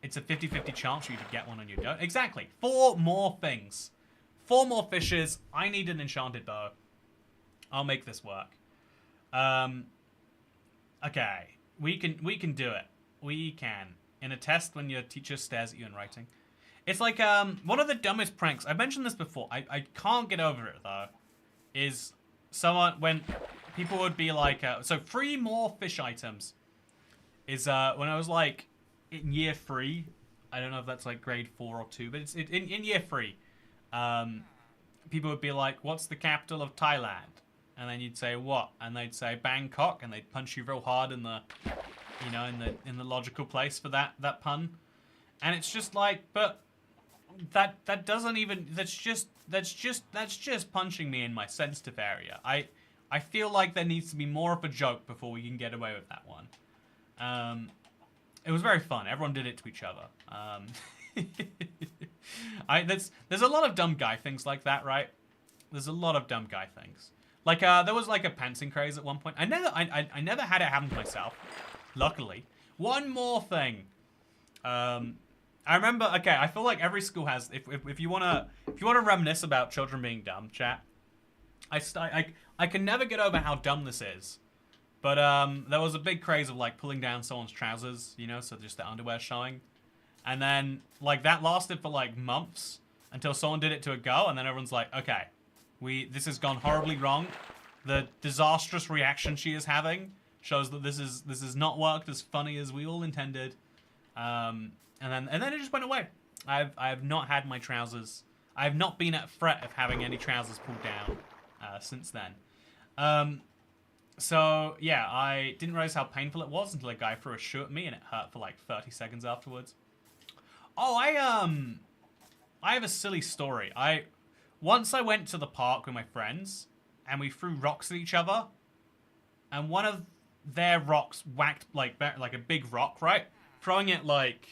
It's a 50-50 chance you could get one and you don't. Exactly. 4 more things. 4 more fishes. I need an enchanted bow. I'll make this work. Okay. We can do it. We can. In a test when your teacher stares at you in writing. It's like, one of the dumbest pranks. I mentioned this before. I can't get over it, though. Is someone, when people would be like, so 3 more fish items. Is, when I was like, in year 3, I don't know if that's like grade 4 or 2, but it's in year 3. People would be like, what's the capital of Thailand? And then you'd say, what? And they'd say Bangkok, and they'd punch you real hard in the, you know, in the logical place for that pun. And it's just like, but that doesn't even, that's just punching me in my sensitive area. I feel like there needs to be more of a joke before we can get away with that one. It was very fun. Everyone did it to each other. There's a lot of dumb guy things like that, right? There's a lot of dumb guy things. Like, there was like a pantsing craze at one point. I never had it happen to myself, luckily. One more thing. I remember, okay, I feel like every school has, if you wanna reminisce about children being dumb, chat, I can never get over how dumb this is. But there was a big craze of like pulling down someone's trousers, you know, so just the underwear showing. And then like that lasted for like months until someone did it to a girl, and then everyone's like, okay, this has gone horribly wrong. The disastrous reaction she is having shows that this has not worked as funny as we all intended. And then it just went away. I have not had my trousers. I have not been at threat of having any trousers pulled down since then. So yeah, I didn't realize how painful it was until a guy threw a shoe at me and it hurt for like 30 seconds afterwards. Oh, I have a silly story. Once I went to the park with my friends and we threw rocks at each other, and one of their rocks whacked like a big rock, right? Throwing it like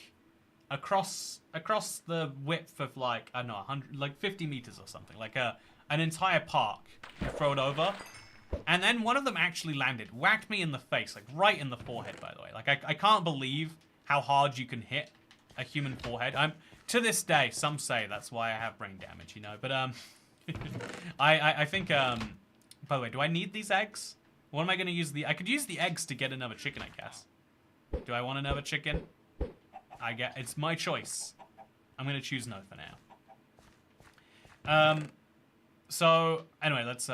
across the width of like, I don't know, 100, like 50 meters or something, like an entire park. You throw it over. And then one of them actually landed, whacked me in the face, like right in the forehead, by the way. Like, I can't believe how hard you can hit a human forehead. To this day, some say that's why I have brain damage, you know. But I think by the way, do I need these eggs? What am I gonna use I could use the eggs to get another chicken, I guess. Do I want another chicken? It's my choice. I'm gonna choose no for now. So anyway, let's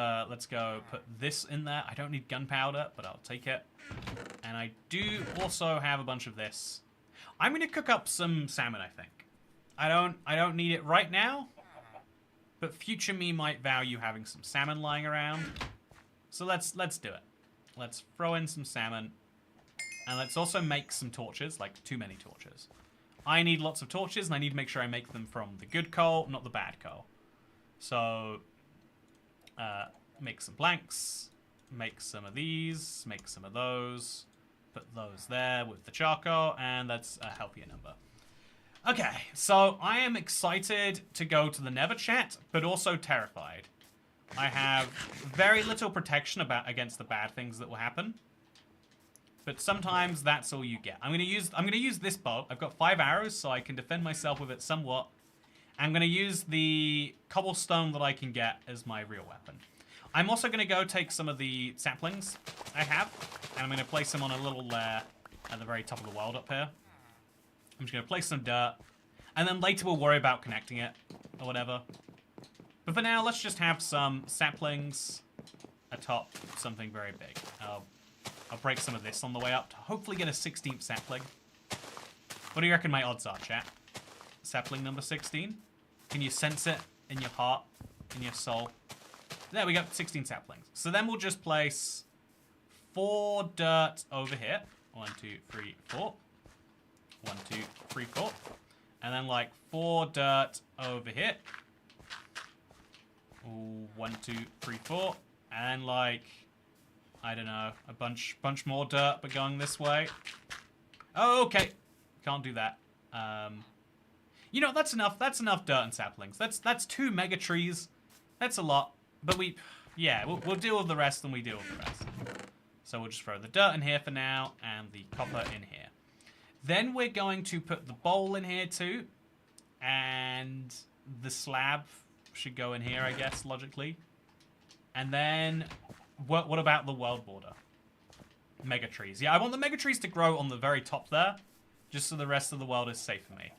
go put this in there. I don't need gunpowder, but I'll take it. And I do also have a bunch of this. I'm gonna cook up some salmon, I think. I don't need it right now, but future me might value having some salmon lying around. So let's do it. Let's throw in some salmon, and let's also make some torches, like too many torches. I need lots of torches, and I need to make sure I make them from the good coal, not the bad coal. So make some planks, make some of these, make some of those, put those there with the charcoal, and that's a healthier number. Okay, so I am excited to go to the Nether, chat, but also terrified. I have very little protection against the bad things that will happen, but sometimes that's all you get. I'm gonna use this bow. I've got 5 arrows, so I can defend myself with it somewhat. I'm gonna use the cobblestone that I can get as my real weapon. I'm also gonna go take some of the saplings I have, and I'm gonna place them on a little lair at the very top of the world up here. I'm just going to place some dirt, and then later we'll worry about connecting it, or whatever. But for now, let's just have some saplings atop something very big. I'll break some of this on the way up to hopefully get a 16th sapling. What do you reckon my odds are, chat? Sapling number 16? Can you sense it in your heart, in your soul? There we go, 16 saplings. So then we'll just place 4 dirt over here. 1, 2, 3, 4. 1, 2, 3, 4. And then like 4 dirt over here. Ooh, 1, 2, 3, 4. And like, I don't know, a bunch more dirt, but going this way. Oh, okay. Can't do that. You know, that's enough. That's enough dirt and saplings. That's 2 mega trees. That's a lot. But we'll deal with the rest when we deal with the rest. So we'll just throw the dirt in here for now, and the copper in here. Then we're going to put the bowl in here too, and the slab should go in here, I guess, logically. And then, what about the world border? Mega trees. Yeah, I want the mega trees to grow on the very top there, just so the rest of the world is safe for me.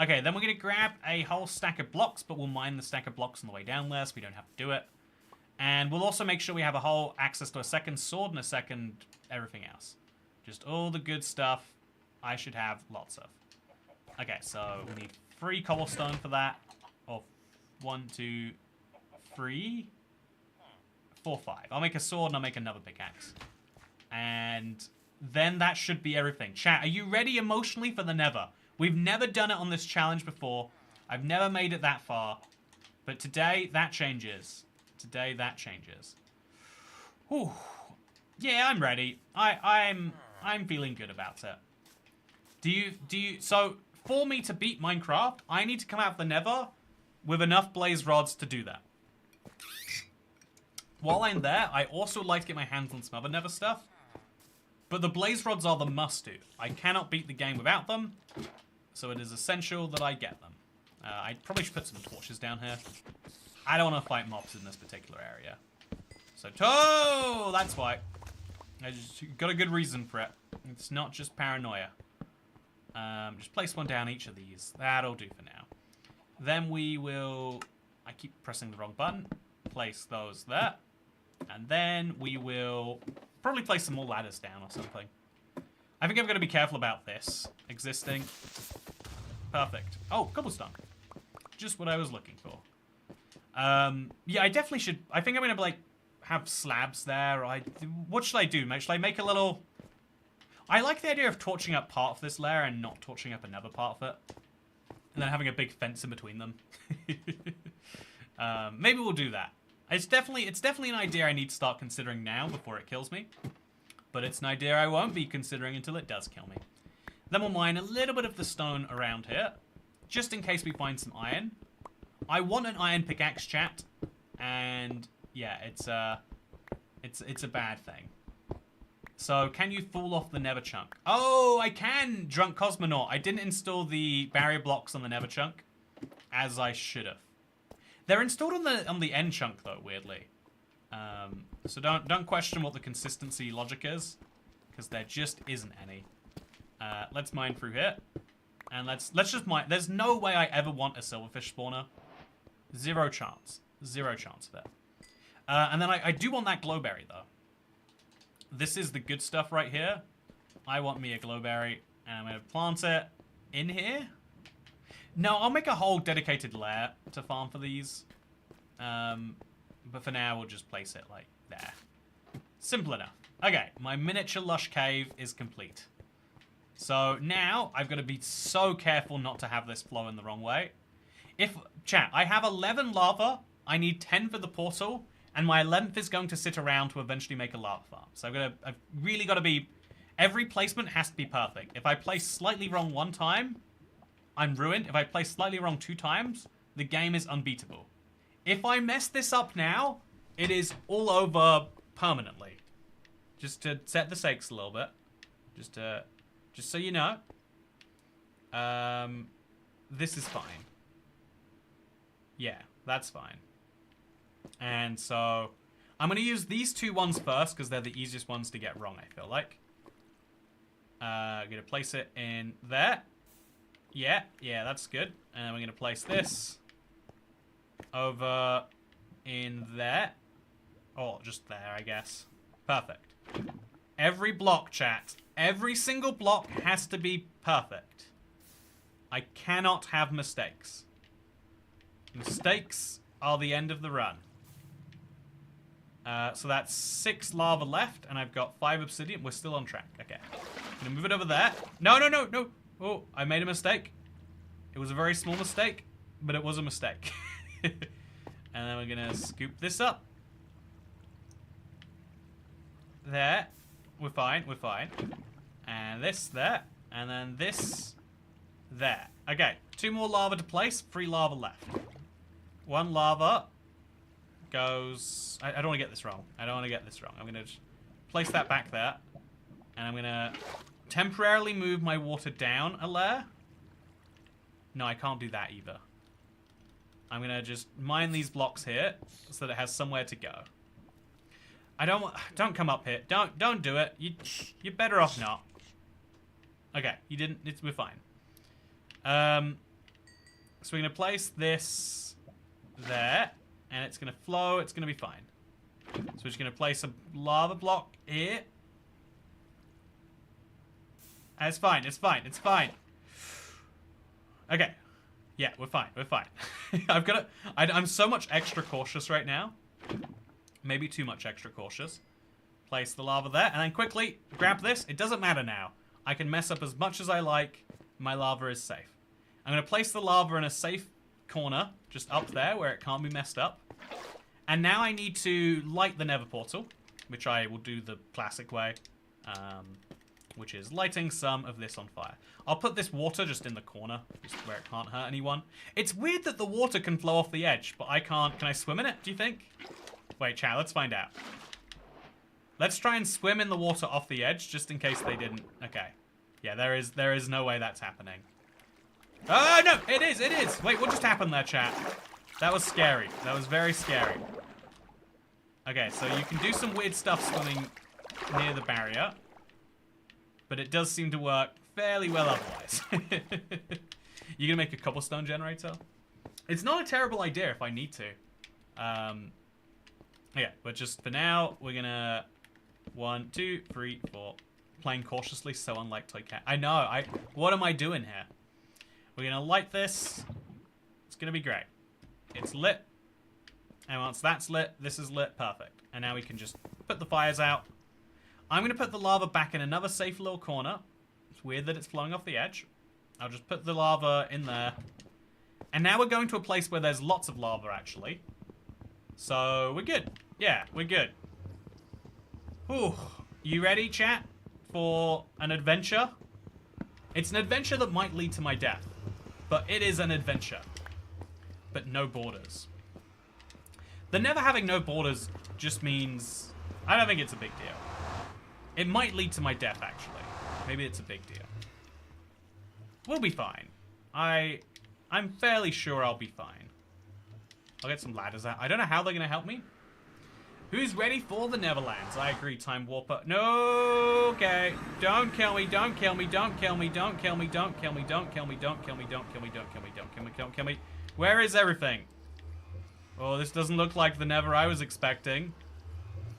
Okay, then we're going to grab a whole stack of blocks, but we'll mine the stack of blocks on the way down there, so we don't have to do it. And we'll also make sure we have a whole access to a second sword and a second everything else. Just all the good stuff I should have lots of. Okay, so we need 3 cobblestone for that. Or 1, 2, 3, 4, 5. I'll make a sword and I'll make another pickaxe. And then that should be everything. Chat, are you ready emotionally for the Nether? We've never done it on this challenge before. I've never made it that far. But today, that changes. Today, that changes. Whew. Yeah, I'm ready. I'm feeling good about it. So, for me to beat Minecraft, I need to come out of the Nether with enough blaze rods to do that. While I'm there, I also like to get my hands on some other Nether stuff. But the blaze rods are the must-do. I cannot beat the game without them, so it is essential that I get them. I probably should put some torches down here. I don't want to fight mobs in this particular area. So, that's why. I just got a good reason for it. It's not just paranoia. Just place one down each of these. That'll do for now. Then we will... I keep pressing the wrong button. Place those there. And then we will probably place some more ladders down or something. I think I'm going to be careful about this existing. Perfect. Oh, cobblestone. Just what I was looking for. Yeah, I definitely should... I think I'm going to, like, have slabs there. What should I do? Should I make a little... I like the idea of torching up part of this layer and not torching up another part of it. And then having a big fence in between them. Maybe we'll do that. It's definitely an idea I need to start considering now before it kills me. But it's an idea I won't be considering until it does kill me. Then we'll mine a little bit of the stone around here. Just in case we find some iron. I want an iron pickaxe, chat. And yeah, it's a bad thing. So, can you fall off the Nether chunk? Oh, I can, Drunk Cosmonaut. I didn't install the barrier blocks on the Nether chunk, as I should have. They're installed on the end chunk though, weirdly. So don't question what the consistency logic is, because there just isn't any. Let's mine through here, and let's just mine. There's no way I ever want a silverfish spawner. Zero chance. Zero chance of it. And then I do want that glowberry though. This is the good stuff right here. I want me a glowberry, and I'm gonna plant it in here. No, I'll make a whole dedicated lair to farm for these. But for now, we'll just place it like there. Simple enough. Okay, my miniature lush cave is complete. So now I've got to be so careful not to have this flow in the wrong way. Chat, I have 11 lava. I need 10 for the portal. And my 11th is going to sit around to eventually make a lava farm. So I've really got to be... Every placement has to be perfect. If I place slightly wrong one time, I'm ruined. If I place slightly wrong 2 times, the game is unbeatable. If I mess this up now, it is all over permanently. Just to set the stakes a little bit. Just so you know. This is fine. Yeah, that's fine. And so, I'm going to use these 2 ones first, because they're the easiest ones to get wrong, I feel like. I'm going to place it in there. Yeah, that's good. And we're going to place this over in there. Or just there, I guess. Perfect. Every block, chat. Every single block has to be perfect. I cannot have mistakes. Mistakes are the end of the run. So that's 6 lava left, and I've got 5 obsidian. We're still on track. Okay. I'm gonna move it over there. No. Oh, I made a mistake. It was a very small mistake, but it was a mistake. And then we're gonna scoop this up. There. We're fine. And this there. And then this there. Okay. 2 more lava to place. 3 lava left. 1 lava goes... I don't want to get this wrong. I'm going to just place that back there. And I'm going to temporarily move my water down a layer. No, I can't do that either. I'm going to just mine these blocks here so that it has somewhere to go. Don't come up here. Don't do it. You're better off not. Okay, you didn't. We're fine. So we're going to place this there, and it's going to flow. It's going to be fine. So we're just going to place a lava block here. And it's fine. Okay. Yeah, we're fine. I'm so much extra cautious right now. Maybe too much extra cautious. Place the lava there, and then quickly grab this. It doesn't matter now. I can mess up as much as I like. My lava is safe. I'm going to place the lava in a safe corner, just up there where it can't be messed up. And now I need to light the Nether portal, which I will do the classic way, which is lighting some of this on fire. I'll put this water just in the corner, just where it can't hurt anyone. It's weird that the water can flow off the edge, but I can't. Can I swim in it, do you think? Wait, chat, let's find out. Let's try and swim in the water off the edge, just in case they didn't. Okay. Yeah, there is no way that's happening. Oh, no, it is. Wait, what just happened there, chat? That was scary. That was very scary. Okay, so you can do some weird stuff swimming near the barrier. But it does seem to work fairly well otherwise. You gonna make a cobblestone generator? It's not a terrible idea if I need to. Yeah, but just for now, we're gonna 1, 2, 3, 4. Playing cautiously, so unlike Toy Cat. I know. What am I doing here? We're gonna light this. It's gonna be great. It's lit. And once that's lit, this is lit. Perfect. And now we can just put the fires out. I'm gonna put the lava back in another safe little corner. It's weird that it's flowing off the edge. I'll just put the lava in there. And now we're going to a place where there's lots of lava, actually. So, we're good. Yeah, we're good. Whew. You ready, chat? For an adventure? It's an adventure that might lead to my death. But it is an adventure. But no borders. The never having no borders just means... I don't think it's a big deal. It might lead to my death, actually. Maybe it's a big deal. We'll be fine. I'm fairly sure I'll be fine. I'll get some ladders out. I don't know how they're going to help me. Who's ready for the Neverlands? I agree, Time Warper. No, okay. Don't kill me, don't kill me, don't kill me, don't kill me, don't kill me, don't kill me, don't kill me, don't kill me, don't kill me, don't kill me, don't kill me. Where is everything? Oh, this doesn't look like the Never I was expecting.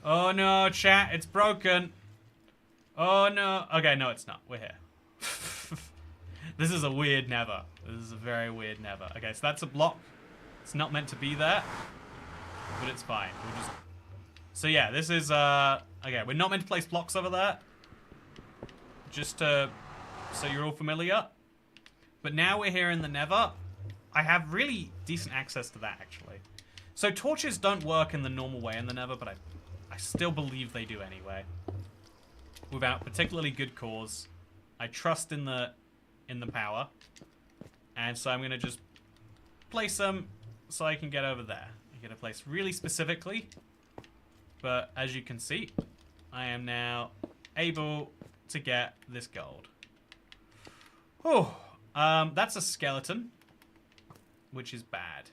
Oh no, chat, it's broken. Oh no. Okay, no, it's not. We're here. This is a weird Never. This is a very weird Never. Okay, so that's a block. It's not meant to be there, but it's fine. We'll just... So yeah, this is, okay, we're not meant to place blocks over there. Just so you're all familiar. But now we're here in the Nether. I have really decent access to that, actually. So torches don't work in the normal way in the Nether, but I still believe they do anyway. Without particularly good cause. I trust in the power. And so I'm going to just place them so I can get over there. I'm going to place really specifically. But as you can see, I am now able to get this gold. Oh, that's a skeleton, which is bad.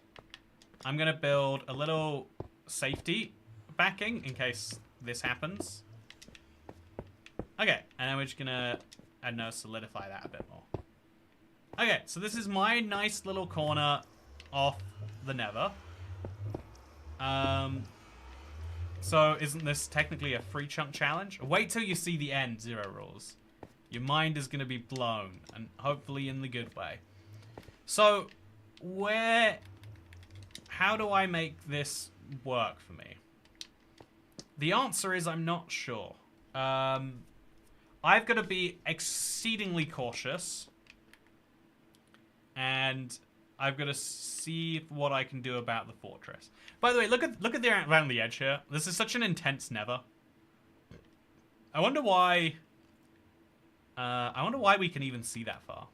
I'm going to build a little safety backing in case this happens. Okay, and then we're just going to, I don't know, solidify that a bit more. Okay, so this is my nice little corner off the Nether. So isn't this technically a free chunk challenge? Wait till you see the end, Zero Rules. Your mind is going to be blown, and hopefully in the good way. So, how do I make this work for me? The answer is I'm not sure. I've got to be exceedingly cautious. And I've got to see what I can do about the fortress. By the way, look at the around the edge here. This is such an intense Nether. I wonder why. I wonder why we can even see that far.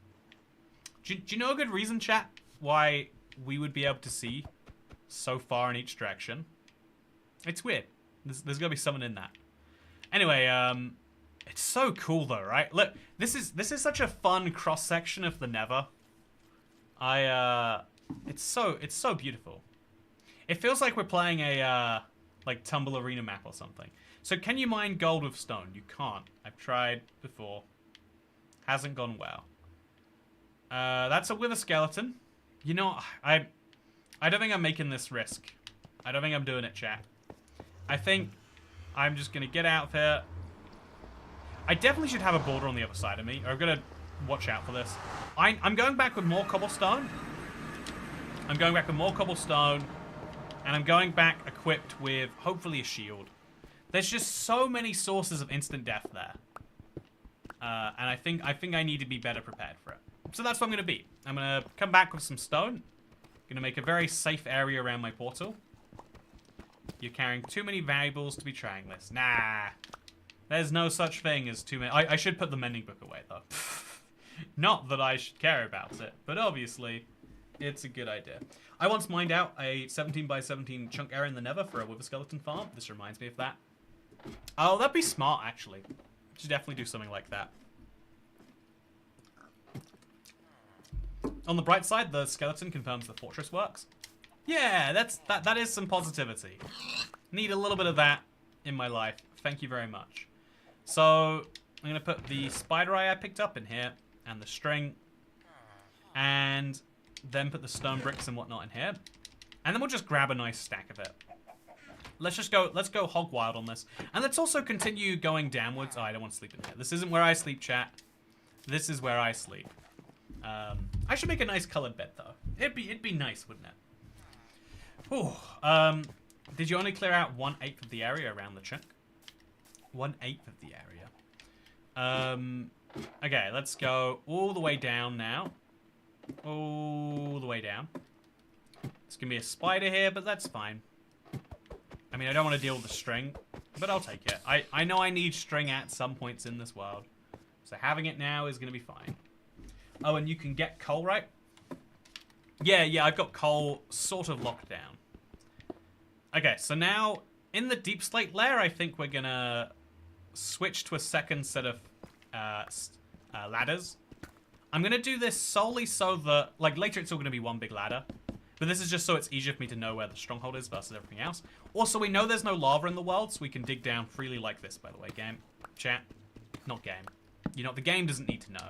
Do you know a good reason, chat, why we would be able to see so far in each direction? It's weird. There's got to be something in that. Anyway, it's so cool though, right? Look, this is such a fun cross section of the Nether. It's so beautiful. It feels like we're playing a, like Tumble Arena map or something. So can you mine gold with stone? You can't. I've tried before. Hasn't gone well. That's a wither skeleton. You know, I don't think I'm making this risk. I don't think I'm doing it, chat. I think I'm just gonna get out there. I definitely should have a border on the other side of me. I've got to watch out for this. I'm going back with more cobblestone. I'm going back with more cobblestone. And I'm going back equipped with, hopefully, a shield. There's just so many sources of instant death there. And I think I need to be better prepared for it. So that's what I'm going to be. I'm going to come back with some stone. Going to make a very safe area around my portal. You're carrying too many valuables to be trying this. Nah. There's no such thing as too many. I should put the mending book away, though. Not that I should care about it, but obviously, it's a good idea. I once mined out a 17 by 17 chunk area in the Nether for a wither skeleton farm. This reminds me of that. Oh, that'd be smart, actually. Should definitely do something like that. On the bright side, the skeleton confirms the fortress works. Yeah, that is some positivity. Need a little bit of that in my life. Thank you very much. So, I'm going to put the spider eye I picked up in here, and the string, and then put the stone bricks and whatnot in here. And then we'll just grab a nice stack of it. Let's go hog wild on this. And let's also continue going downwards. Oh, I don't want to sleep in here. This isn't where I sleep, chat. This is where I sleep. I should make a nice colored bed, though. It'd be nice, wouldn't it? Ooh. Did you only clear out 1/8 of the area around the chunk? 1/8 of the area. Okay, let's go all the way down now. All the way down. There's gonna be a spider here, but that's fine. I mean, I don't want to deal with the string, but I'll take it. I know I need string at some points in this world. So having it now is gonna be fine. Oh, and you can get coal, right? Yeah, I've got coal sort of locked down. Okay, so now in the deep slate layer, I think we're gonna switch to a second set of ladders. I'm going to do this solely so that, like, later it's all going to be one big ladder. But this is just so it's easier for me to know where the stronghold is versus everything else. Also, we know there's no lava in the world, so we can dig down freely like this, by the way. Game. Chat. Not game. You know, the game doesn't need to know.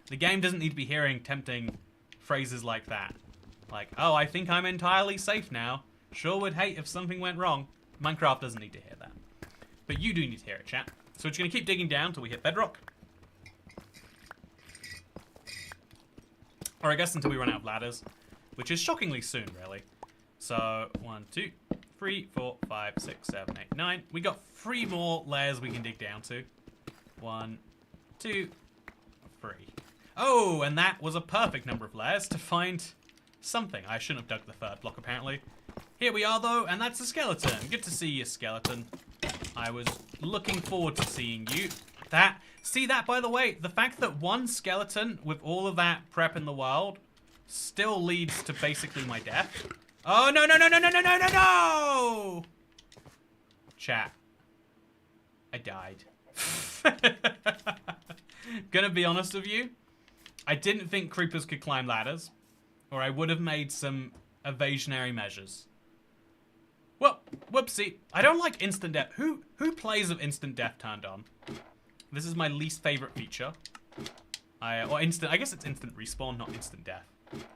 The game doesn't need to be hearing tempting phrases like that. Like, oh, I think I'm entirely safe now. Sure would hate if something went wrong. Minecraft doesn't need to hear that. But you do need to hear it, chat. So we're just going to keep digging down until we hit bedrock. Or I guess until we run out of ladders. Which is shockingly soon, really. So, 1, 2, 3, 4, 5, 6, 7, 8, 9. We got 3 more layers we can dig down to. 1, 2, 3. Oh, and that was a perfect number of layers to find something. I shouldn't have dug the third block, apparently. Here we are, though, and that's a skeleton. Good to see you, skeleton. I was looking forward to seeing you. See that, by the way? The fact that one skeleton with all of that prep in the world still leads to basically my death. Oh, no, no, no, no, no, no, no, no, no! Chat. I died. Gonna be honest with you. I didn't think creepers could climb ladders, or I would have made some evasionary measures. Well, whoopsie. I don't like instant death. Who plays with instant death turned on? This is my least favorite feature. I guess it's instant respawn, not instant death.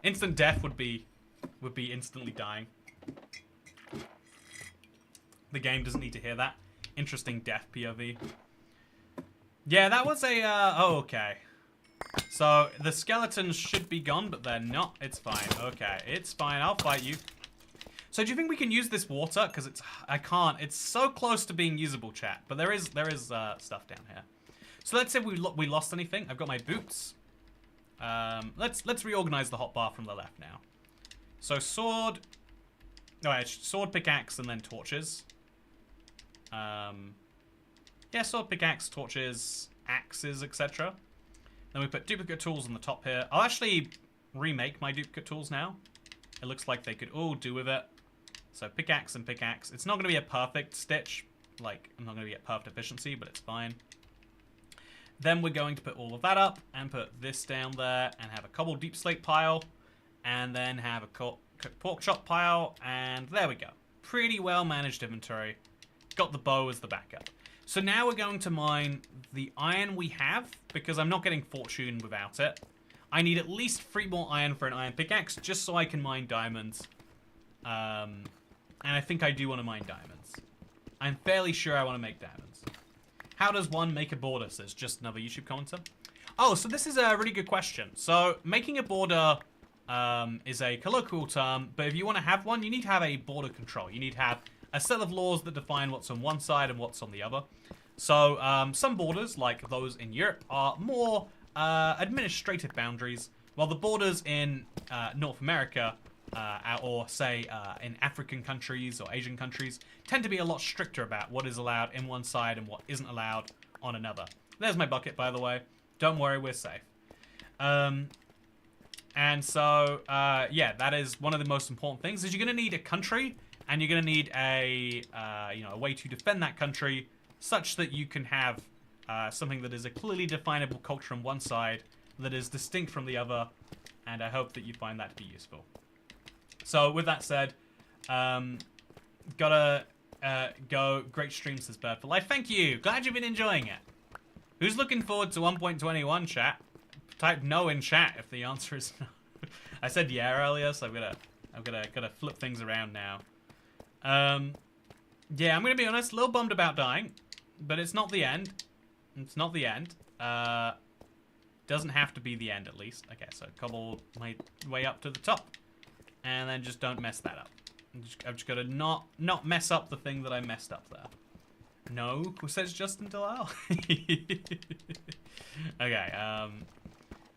Instant death would be instantly dying. The game doesn't need to hear that. Interesting death POV. Yeah, that was a, oh, okay. So, the skeletons should be gone, but they're not. It's fine. Okay, it's fine. I'll fight you. So, do you think we can use this water? Because I can't. It's so close to being usable, chat. But there is stuff down here. So, let's say we lost anything. I've got my boots. Let's reorganize the hotbar from the left now. So, sword. No, sword, pickaxe, and then torches. Yeah, sword, pickaxe, torches, axes, etc. Then we put duplicate tools on the top here. I'll actually remake my duplicate tools now. It looks like they could all do with it. So pickaxe and pickaxe. It's not going to be a perfect stitch. Like, I'm not going to get perfect efficiency, but it's fine. Then we're going to put all of that up and put this down there and have a cobble deep slate pile. And then have a cooked pork chop pile. And there we go. Pretty well managed inventory. Got the bow as the backup. So now we're going to mine the iron we have, because I'm not getting fortune without it. I need at least 3 more iron for an iron pickaxe, just so I can mine diamonds. And I think I do want to mine diamonds. I'm fairly sure I want to make diamonds. How does one make a border, says just another YouTube commenter. Oh, so this is a really good question. So, making a border is a colloquial term, but if you want to have one, you need to have a border control. You need to have a set of laws that define what's on one side and what's on the other. So, some borders, like those in Europe, are more administrative boundaries, while the borders in North America, or say in African countries or Asian countries, tend to be a lot stricter about what is allowed in one side and what isn't allowed on another. There's my bucket, by the way. Don't worry, we're safe. And so, yeah, that is one of the most important things, is you're going to need a country, and you're going to need a way to defend that country, such that you can have something that is a clearly definable culture on one side that is distinct from the other, and I hope that you find that to be useful. So, with that said, gotta go. Great stream, says Bird for Life. Thank you. Glad you've been enjoying it. Who's looking forward to 1.21, chat? Type no in chat if the answer is no. I said yeah earlier, so I'm gonna flip things around now. Yeah, I'm gonna be honest, a little bummed about dying, but it's not the end. It's not the end. Doesn't have to be the end, at least. Okay, so cobble my way up to the top, and then just don't mess that up. I've just got to not mess up the thing that I messed up there. No, who says Justin Delisle? Okay,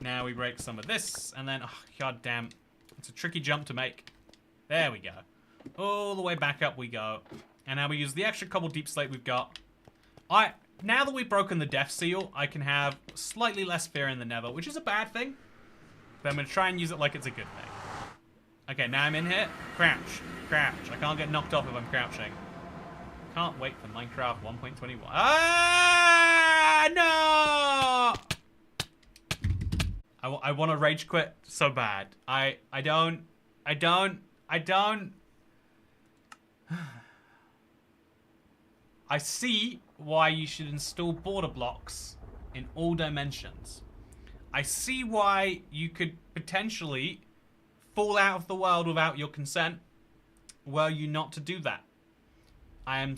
now we break some of this, and then, oh, god damn, it's a tricky jump to make. There we go. All the way back up we go. And now we use the extra cobble deep slate we've got. Now that we've broken the death seal, I can have slightly less fear in the nether, which is a bad thing. But I'm going to try and use it like it's a good thing. Okay, now I'm in here. Crouch. Crouch. I can't get knocked off if I'm crouching. Can't wait for Minecraft 1.21. Ah! No! I want to rage quit so bad. I don't. I see why you should install border blocks in all dimensions. I see why you could potentially fall out of the world without your consent were you not to do that. I am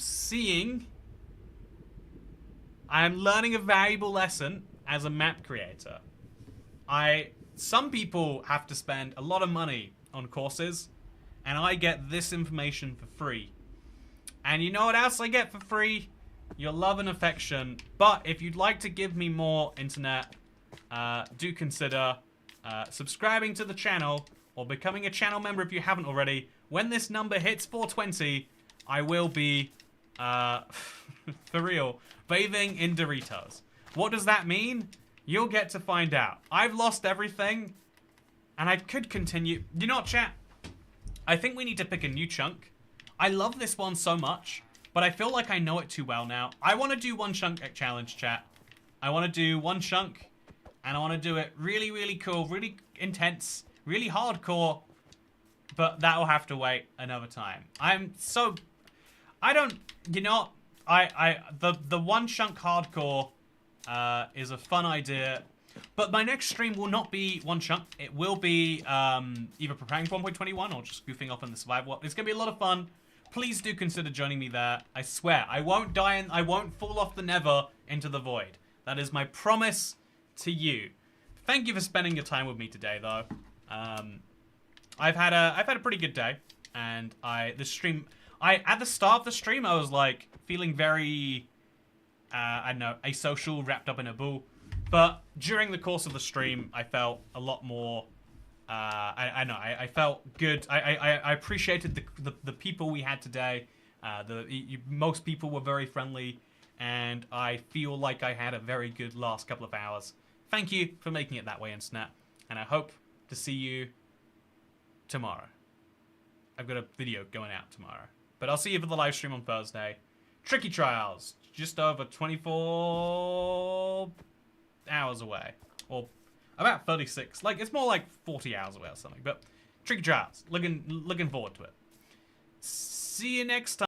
learning a valuable lesson as a map creator. Some people have to spend a lot of money on courses, and I get this information for free. And you know what else I get for free? Your love and affection. But if you'd like to give me more internet, do consider subscribing to the channel or becoming a channel member if you haven't already. When this number hits 420, I will be, for real, bathing in Doritos. What does that mean? You'll get to find out. I've lost everything, and I could continue. You know what, chat? I think we need to pick a new chunk. I love this one so much, but I feel like I know it too well now. I want to do one chunk challenge, chat. I want to do one chunk, and I want to do it really, really cool, really intense, really hardcore, but that'll have to wait another time. The one chunk hardcore is a fun idea, but my next stream will not be one chunk. It will be either preparing for 1.21 or just goofing off in the survival world. It's gonna be a lot of fun. Please do consider joining me there. I swear, I won't die and I won't fall off the nether into the void. That is my promise to you. Thank you for spending your time with me today, though. I've had a pretty good day, and at the start of the stream, I was like feeling very, I don't know, asocial, wrapped up in a ball. But during the course of the stream, I felt a lot more. I felt good. I appreciated the people we had today. Most people were very friendly, and I feel like I had a very good last couple of hours. Thank you for making it that way, Internet, and I hope to see you tomorrow. I've got a video going out tomorrow, but I'll see you for the live stream on Thursday. Tricky Trials, just over 24 hours away, or about 36. Like, it's more like 40 hours away or something. But Tricky Trials, looking forward to it. See you next time.